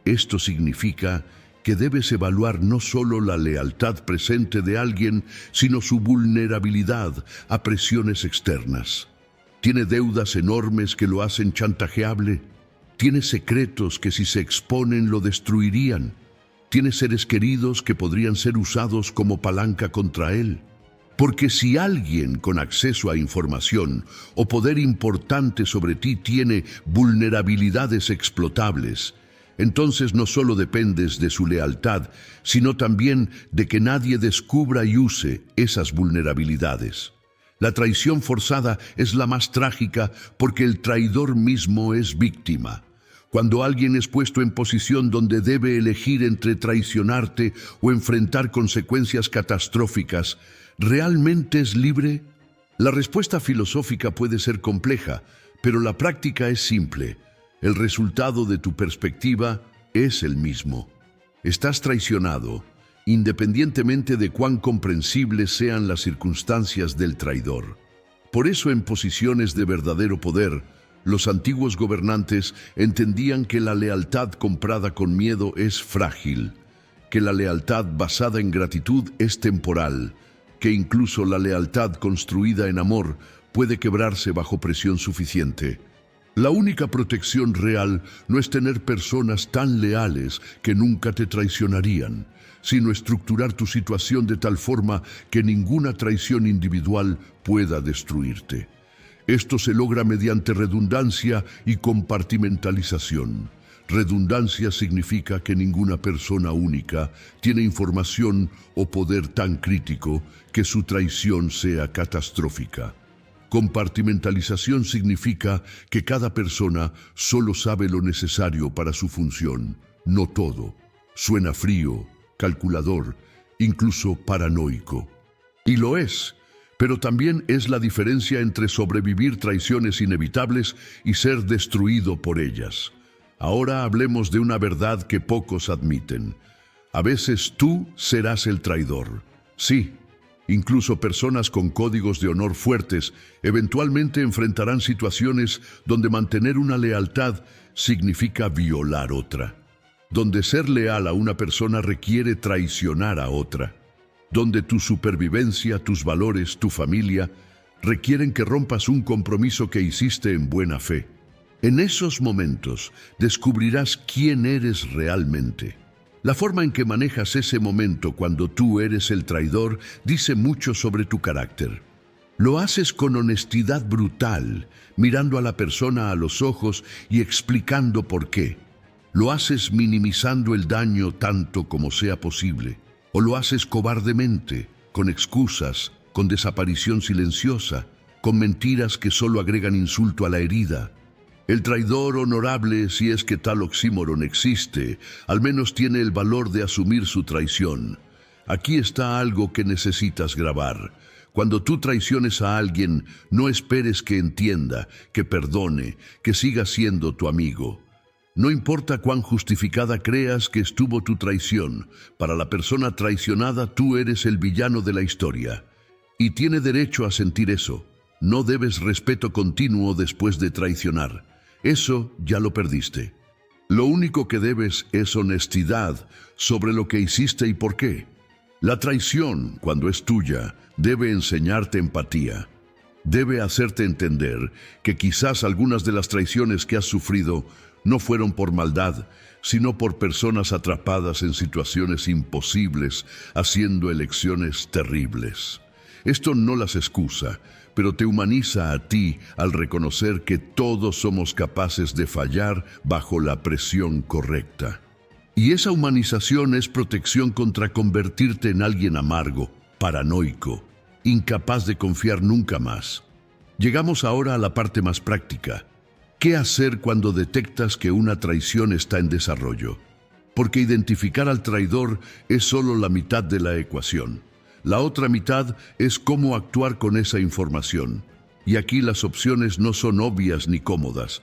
Esto significa que debes evaluar no solo la lealtad presente de alguien, sino su vulnerabilidad a presiones externas. ¿Tiene deudas enormes que lo hacen chantajeable? ¿Tiene secretos que si se exponen lo destruirían? ¿Tiene seres queridos que podrían ser usados como palanca contra él? Porque si alguien con acceso a información o poder importante sobre ti tiene vulnerabilidades explotables, entonces no solo dependes de su lealtad, sino también de que nadie descubra y use esas vulnerabilidades. La traición forzada es la más trágica porque el traidor mismo es víctima. Cuando alguien es puesto en posición donde debe elegir entre traicionarte o enfrentar consecuencias catastróficas, ¿realmente es libre? La respuesta filosófica puede ser compleja, pero la práctica es simple. El resultado de tu perspectiva es el mismo. Estás traicionado, independientemente de cuán comprensibles sean las circunstancias del traidor. Por eso, en posiciones de verdadero poder, los antiguos gobernantes entendían que la lealtad comprada con miedo es frágil, que la lealtad basada en gratitud es temporal, que incluso la lealtad construida en amor puede quebrarse bajo presión suficiente. La única protección real no es tener personas tan leales que nunca te traicionarían, sino estructurar tu situación de tal forma que ninguna traición individual pueda destruirte. Esto se logra mediante redundancia y compartimentalización. Redundancia significa que ninguna persona única tiene información o poder tan crítico que su traición sea catastrófica. Compartimentalización significa que cada persona solo sabe lo necesario para su función, no todo. Suena frío, calculador, incluso paranoico. Y lo es, pero también es la diferencia entre sobrevivir traiciones inevitables y ser destruido por ellas. Ahora hablemos de una verdad que pocos admiten. A veces tú serás el traidor. Sí, incluso personas con códigos de honor fuertes eventualmente enfrentarán situaciones donde mantener una lealtad significa violar otra. Donde ser leal a una persona requiere traicionar a otra. Donde tu supervivencia, tus valores, tu familia requieren que rompas un compromiso que hiciste en buena fe. En esos momentos descubrirás quién eres realmente. La forma en que manejas ese momento cuando tú eres el traidor dice mucho sobre tu carácter. Lo haces con honestidad brutal, mirando a la persona a los ojos y explicando por qué. Lo haces minimizando el daño tanto como sea posible. O lo haces cobardemente, con excusas, con desaparición silenciosa, con mentiras que solo agregan insulto a la herida. El traidor honorable, si es que tal oxímoron existe, al menos tiene el valor de asumir su traición. Aquí está algo que necesitas grabar. Cuando tú traiciones a alguien, no esperes que entienda, que perdone, que siga siendo tu amigo. No importa cuán justificada creas que estuvo tu traición, para la persona traicionada tú eres el villano de la historia. Y tiene derecho a sentir eso. No debes respeto continuo después de traicionar. Eso ya lo perdiste. Lo único que debes es honestidad sobre lo que hiciste y por qué. La traición, cuando es tuya, debe enseñarte empatía. Debe hacerte entender que quizás algunas de las traiciones que has sufrido no fueron por maldad, sino por personas atrapadas en situaciones imposibles, haciendo elecciones terribles. Esto no las excusa, pero te humaniza a ti al reconocer que todos somos capaces de fallar bajo la presión correcta. Y esa humanización es protección contra convertirte en alguien amargo, paranoico, incapaz de confiar nunca más. Llegamos ahora a la parte más práctica. ¿Qué hacer cuando detectas que una traición está en desarrollo? Porque identificar al traidor es solo la mitad de la ecuación. La otra mitad es cómo actuar con esa información. Y aquí las opciones no son obvias ni cómodas.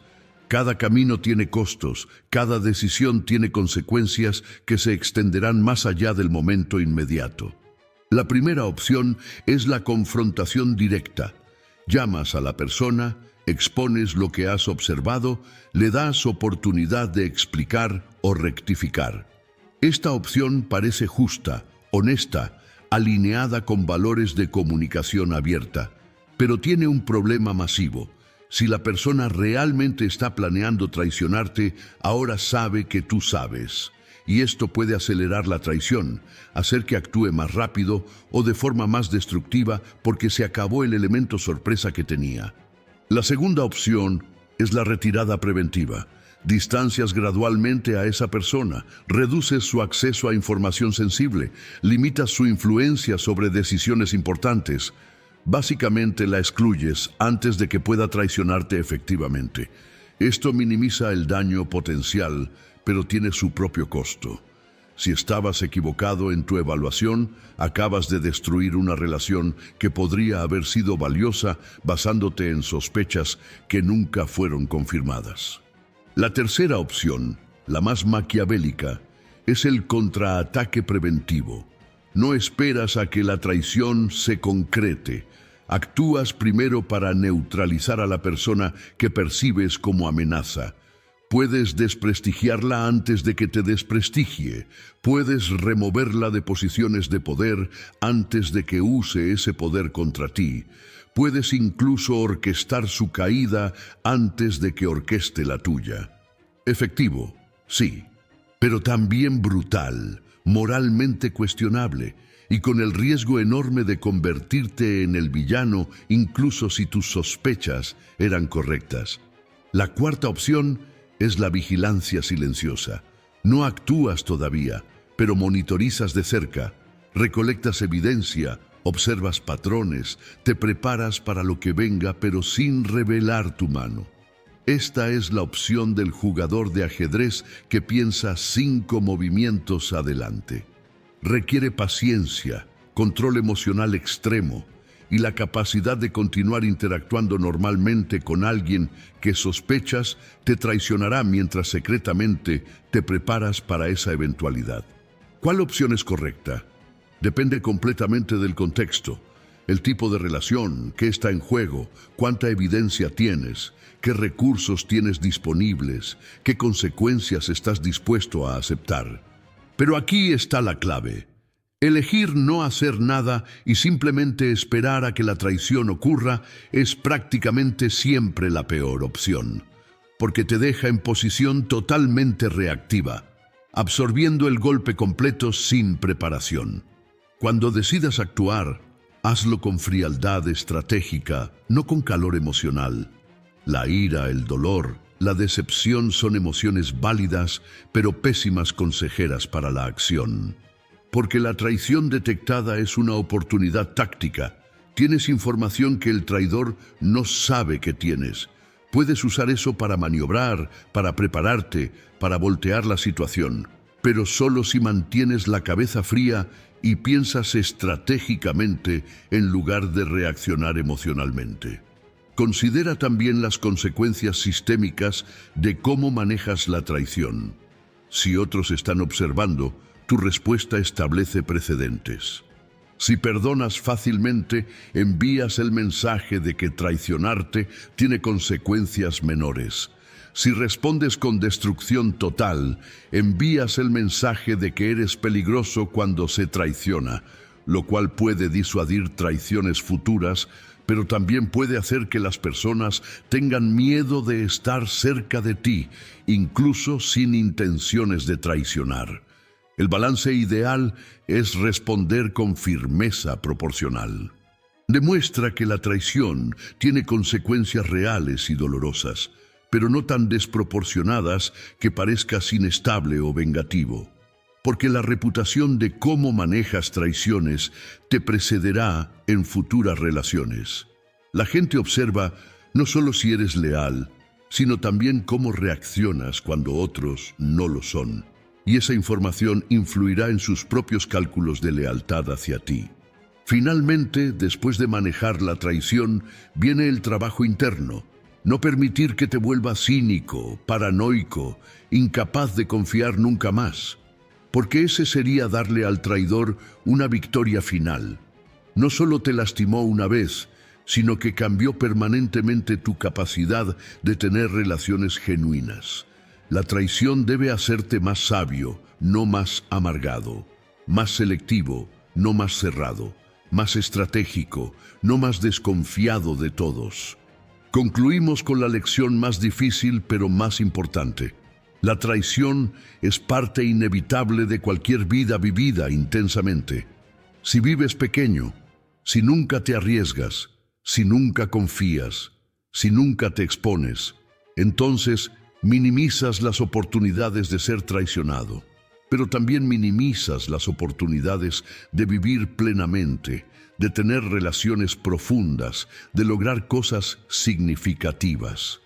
Cada camino tiene costos, cada decisión tiene consecuencias que se extenderán más allá del momento inmediato. La primera opción es la confrontación directa. Llamas a la persona, expones lo que has observado, le das oportunidad de explicar o rectificar. Esta opción parece justa, honesta, alineada con valores de comunicación abierta, pero tiene un problema masivo. Si la persona realmente está planeando traicionarte, ahora sabe que tú sabes. Y esto puede acelerar la traición, hacer que actúe más rápido o de forma más destructiva porque se acabó el elemento sorpresa que tenía. La segunda opción es la retirada preventiva. Distancias gradualmente a esa persona, reduces su acceso a información sensible, limitas su influencia sobre decisiones importantes. Básicamente la excluyes antes de que pueda traicionarte efectivamente. Esto minimiza el daño potencial, pero tiene su propio costo. Si estabas equivocado en tu evaluación, acabas de destruir una relación que podría haber sido valiosa basándote en sospechas que nunca fueron confirmadas. La tercera opción, la más maquiavélica, es el contraataque preventivo. No esperas a que la traición se concrete. Actúas primero para neutralizar a la persona que percibes como amenaza. Puedes desprestigiarla antes de que te desprestigie. Puedes removerla de posiciones de poder antes de que use ese poder contra ti. Puedes incluso orquestar su caída antes de que orqueste la tuya. Efectivo, sí, pero también brutal, moralmente cuestionable y con el riesgo enorme de convertirte en el villano incluso si tus sospechas eran correctas. La cuarta opción es la vigilancia silenciosa. No actúas todavía, pero monitorizas de cerca, recolectas evidencia, observas patrones, te preparas para lo que venga, pero sin revelar tu mano. Esta es la opción del jugador de ajedrez que piensa 5 movimientos adelante. Requiere paciencia, control emocional extremo y la capacidad de continuar interactuando normalmente con alguien que sospechas te traicionará mientras secretamente te preparas para esa eventualidad. ¿Cuál opción es correcta? Depende completamente del contexto, el tipo de relación, qué está en juego, cuánta evidencia tienes, qué recursos tienes disponibles, qué consecuencias estás dispuesto a aceptar. Pero aquí está la clave. Elegir no hacer nada y simplemente esperar a que la traición ocurra es prácticamente siempre la peor opción, porque te deja en posición totalmente reactiva, absorbiendo el golpe completo sin preparación. Cuando decidas actuar, hazlo con frialdad estratégica, no con calor emocional. La ira, el dolor, la decepción son emociones válidas, pero pésimas consejeras para la acción. Porque la traición detectada es una oportunidad táctica. Tienes información que el traidor no sabe que tienes. Puedes usar eso para maniobrar, para prepararte, para voltear la situación. Pero solo si mantienes la cabeza fría y piensas estratégicamente en lugar de reaccionar emocionalmente. Considera también las consecuencias sistémicas de cómo manejas la traición. Si otros están observando, tu respuesta establece precedentes. Si perdonas fácilmente, envías el mensaje de que traicionarte tiene consecuencias menores. Si respondes con destrucción total, envías el mensaje de que eres peligroso cuando se traiciona, lo cual puede disuadir traiciones futuras, pero también puede hacer que las personas tengan miedo de estar cerca de ti, incluso sin intenciones de traicionar. El balance ideal es responder con firmeza proporcional. Demuestra que la traición tiene consecuencias reales y dolorosas, pero no tan desproporcionadas que parezcas inestable o vengativo. Porque la reputación de cómo manejas traiciones te precederá en futuras relaciones. La gente observa no solo si eres leal, sino también cómo reaccionas cuando otros no lo son. Y esa información influirá en sus propios cálculos de lealtad hacia ti. Finalmente, después de manejar la traición, viene el trabajo interno. No permitir que te vuelvas cínico, paranoico, incapaz de confiar nunca más. Porque ese sería darle al traidor una victoria final. No solo te lastimó una vez, sino que cambió permanentemente tu capacidad de tener relaciones genuinas. La traición debe hacerte más sabio, no más amargado, más selectivo, no más cerrado, más estratégico, no más desconfiado de todos. Concluimos con la lección más difícil pero más importante. La traición es parte inevitable de cualquier vida vivida intensamente. Si vives pequeño, si nunca te arriesgas, si nunca confías, si nunca te expones, entonces minimizas las oportunidades de ser traicionado, pero también minimizas las oportunidades de vivir plenamente, de tener relaciones profundas, de lograr cosas significativas.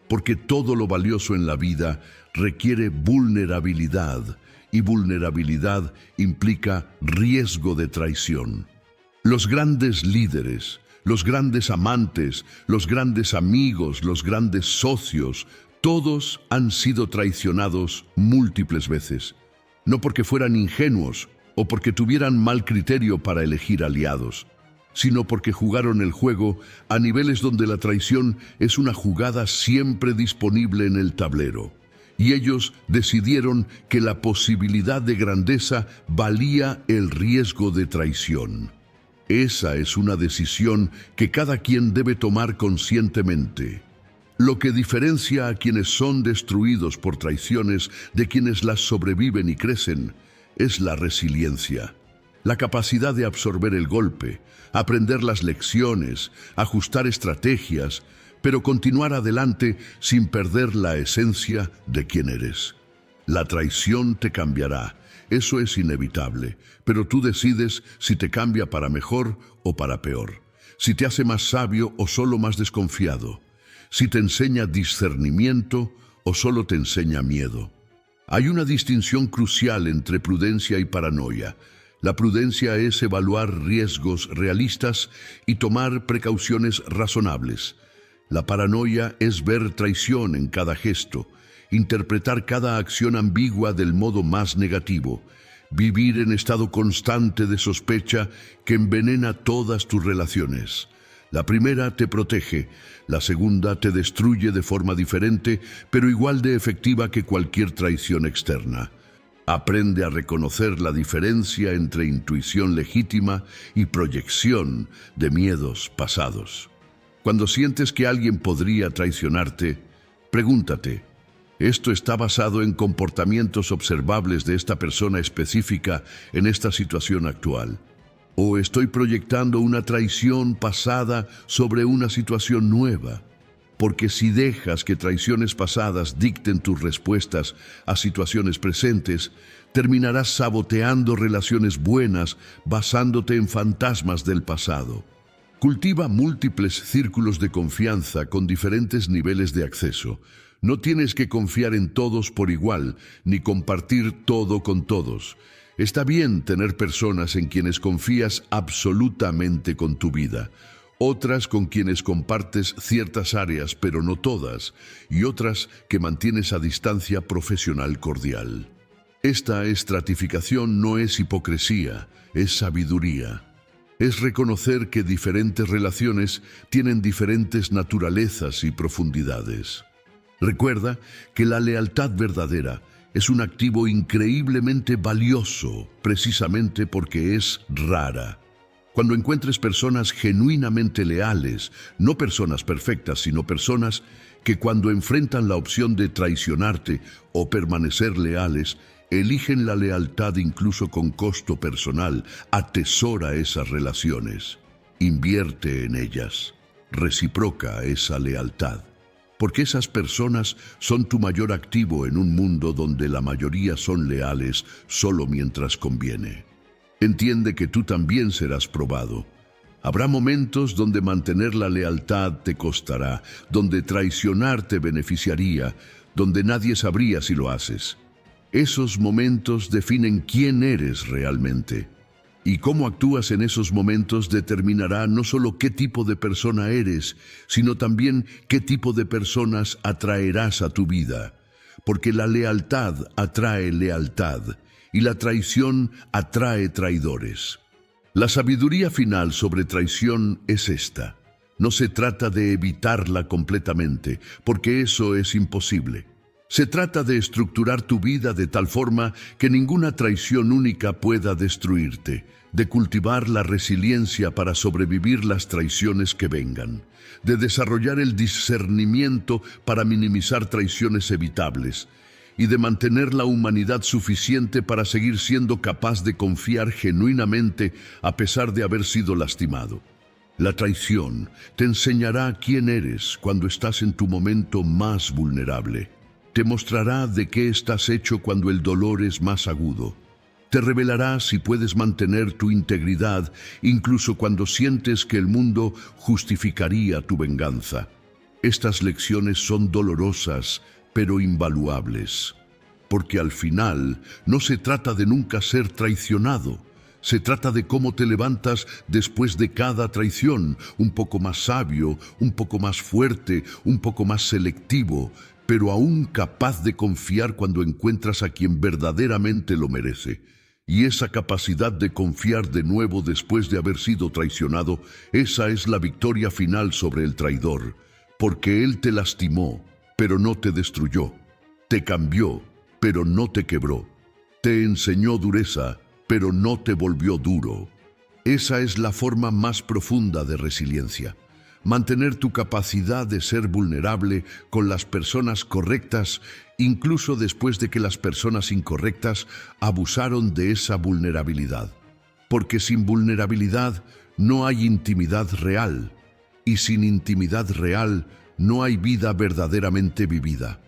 Porque todo lo valioso en la vida requiere vulnerabilidad, y vulnerabilidad implica riesgo de traición. Los grandes líderes, los grandes amantes, los grandes amigos, los grandes socios, todos han sido traicionados múltiples veces. No porque fueran ingenuos o porque tuvieran mal criterio para elegir aliados, sino porque jugaron el juego a niveles donde la traición es una jugada siempre disponible en el tablero. Y ellos decidieron que la posibilidad de grandeza valía el riesgo de traición. Esa es una decisión que cada quien debe tomar conscientemente. Lo que diferencia a quienes son destruidos por traiciones de quienes las sobreviven y crecen es la resiliencia, la capacidad de absorber el golpe, aprender las lecciones, ajustar estrategias, pero continuar adelante sin perder la esencia de quién eres. La traición te cambiará, eso es inevitable, pero tú decides si te cambia para mejor o para peor, si te hace más sabio o solo más desconfiado, si te enseña discernimiento o solo te enseña miedo. Hay una distinción crucial entre prudencia y paranoia. La prudencia es evaluar riesgos realistas y tomar precauciones razonables. La paranoia es ver traición en cada gesto, interpretar cada acción ambigua del modo más negativo, vivir en estado constante de sospecha que envenena todas tus relaciones. La primera te protege, la segunda te destruye de forma diferente, pero igual de efectiva que cualquier traición externa. Aprende a reconocer la diferencia entre intuición legítima y proyección de miedos pasados. Cuando sientes que alguien podría traicionarte, pregúntate, ¿esto está basado en comportamientos observables de esta persona específica en esta situación actual? ¿O estoy proyectando una traición pasada sobre una situación nueva? Porque si dejas que traiciones pasadas dicten tus respuestas a situaciones presentes, terminarás saboteando relaciones buenas basándote en fantasmas del pasado. Cultiva múltiples círculos de confianza con diferentes niveles de acceso. No tienes que confiar en todos por igual, ni compartir todo con todos. Está bien tener personas en quienes confías absolutamente con tu vida, otras con quienes compartes ciertas áreas, pero no todas, y otras que mantienes a distancia profesional cordial. Esta estratificación no es hipocresía, es sabiduría. Es reconocer que diferentes relaciones tienen diferentes naturalezas y profundidades. Recuerda que la lealtad verdadera es un activo increíblemente valioso, precisamente porque es rara. Cuando encuentres personas genuinamente leales, no personas perfectas, sino personas que cuando enfrentan la opción de traicionarte o permanecer leales, eligen la lealtad incluso con costo personal, atesora esas relaciones, invierte en ellas, reciproca esa lealtad. Porque esas personas son tu mayor activo en un mundo donde la mayoría son leales solo mientras conviene. Entiende que tú también serás probado. Habrá momentos donde mantener la lealtad te costará, donde traicionar te beneficiaría, donde nadie sabría si lo haces. Esos momentos definen quién eres realmente. Y cómo actúas en esos momentos determinará no solo qué tipo de persona eres, sino también qué tipo de personas atraerás a tu vida. Porque la lealtad atrae lealtad y la traición atrae traidores. La sabiduría final sobre traición es esta. No se trata de evitarla completamente, porque eso es imposible. Se trata de estructurar tu vida de tal forma que ninguna traición única pueda destruirte, de cultivar la resiliencia para sobrevivir las traiciones que vengan, de desarrollar el discernimiento para minimizar traiciones evitables y de mantener la humanidad suficiente para seguir siendo capaz de confiar genuinamente a pesar de haber sido lastimado. La traición te enseñará quién eres cuando estás en tu momento más vulnerable. Te mostrará de qué estás hecho cuando el dolor es más agudo. Te revelará si puedes mantener tu integridad incluso cuando sientes que el mundo justificaría tu venganza. Estas lecciones son dolorosas, pero invaluables. Porque al final no se trata de nunca ser traicionado. Se trata de cómo te levantas después de cada traición, un poco más sabio, un poco más fuerte, un poco más selectivo, pero aún capaz de confiar cuando encuentras a quien verdaderamente lo merece. Y esa capacidad de confiar de nuevo después de haber sido traicionado, esa es la victoria final sobre el traidor, porque él te lastimó, pero no te destruyó, te cambió, pero no te quebró, te enseñó dureza, pero no te volvió duro. Esa es la forma más profunda de resiliencia. Mantener tu capacidad de ser vulnerable con las personas correctas, incluso después de que las personas incorrectas abusaron de esa vulnerabilidad. Porque sin vulnerabilidad no hay intimidad real, y sin intimidad real no hay vida verdaderamente vivida.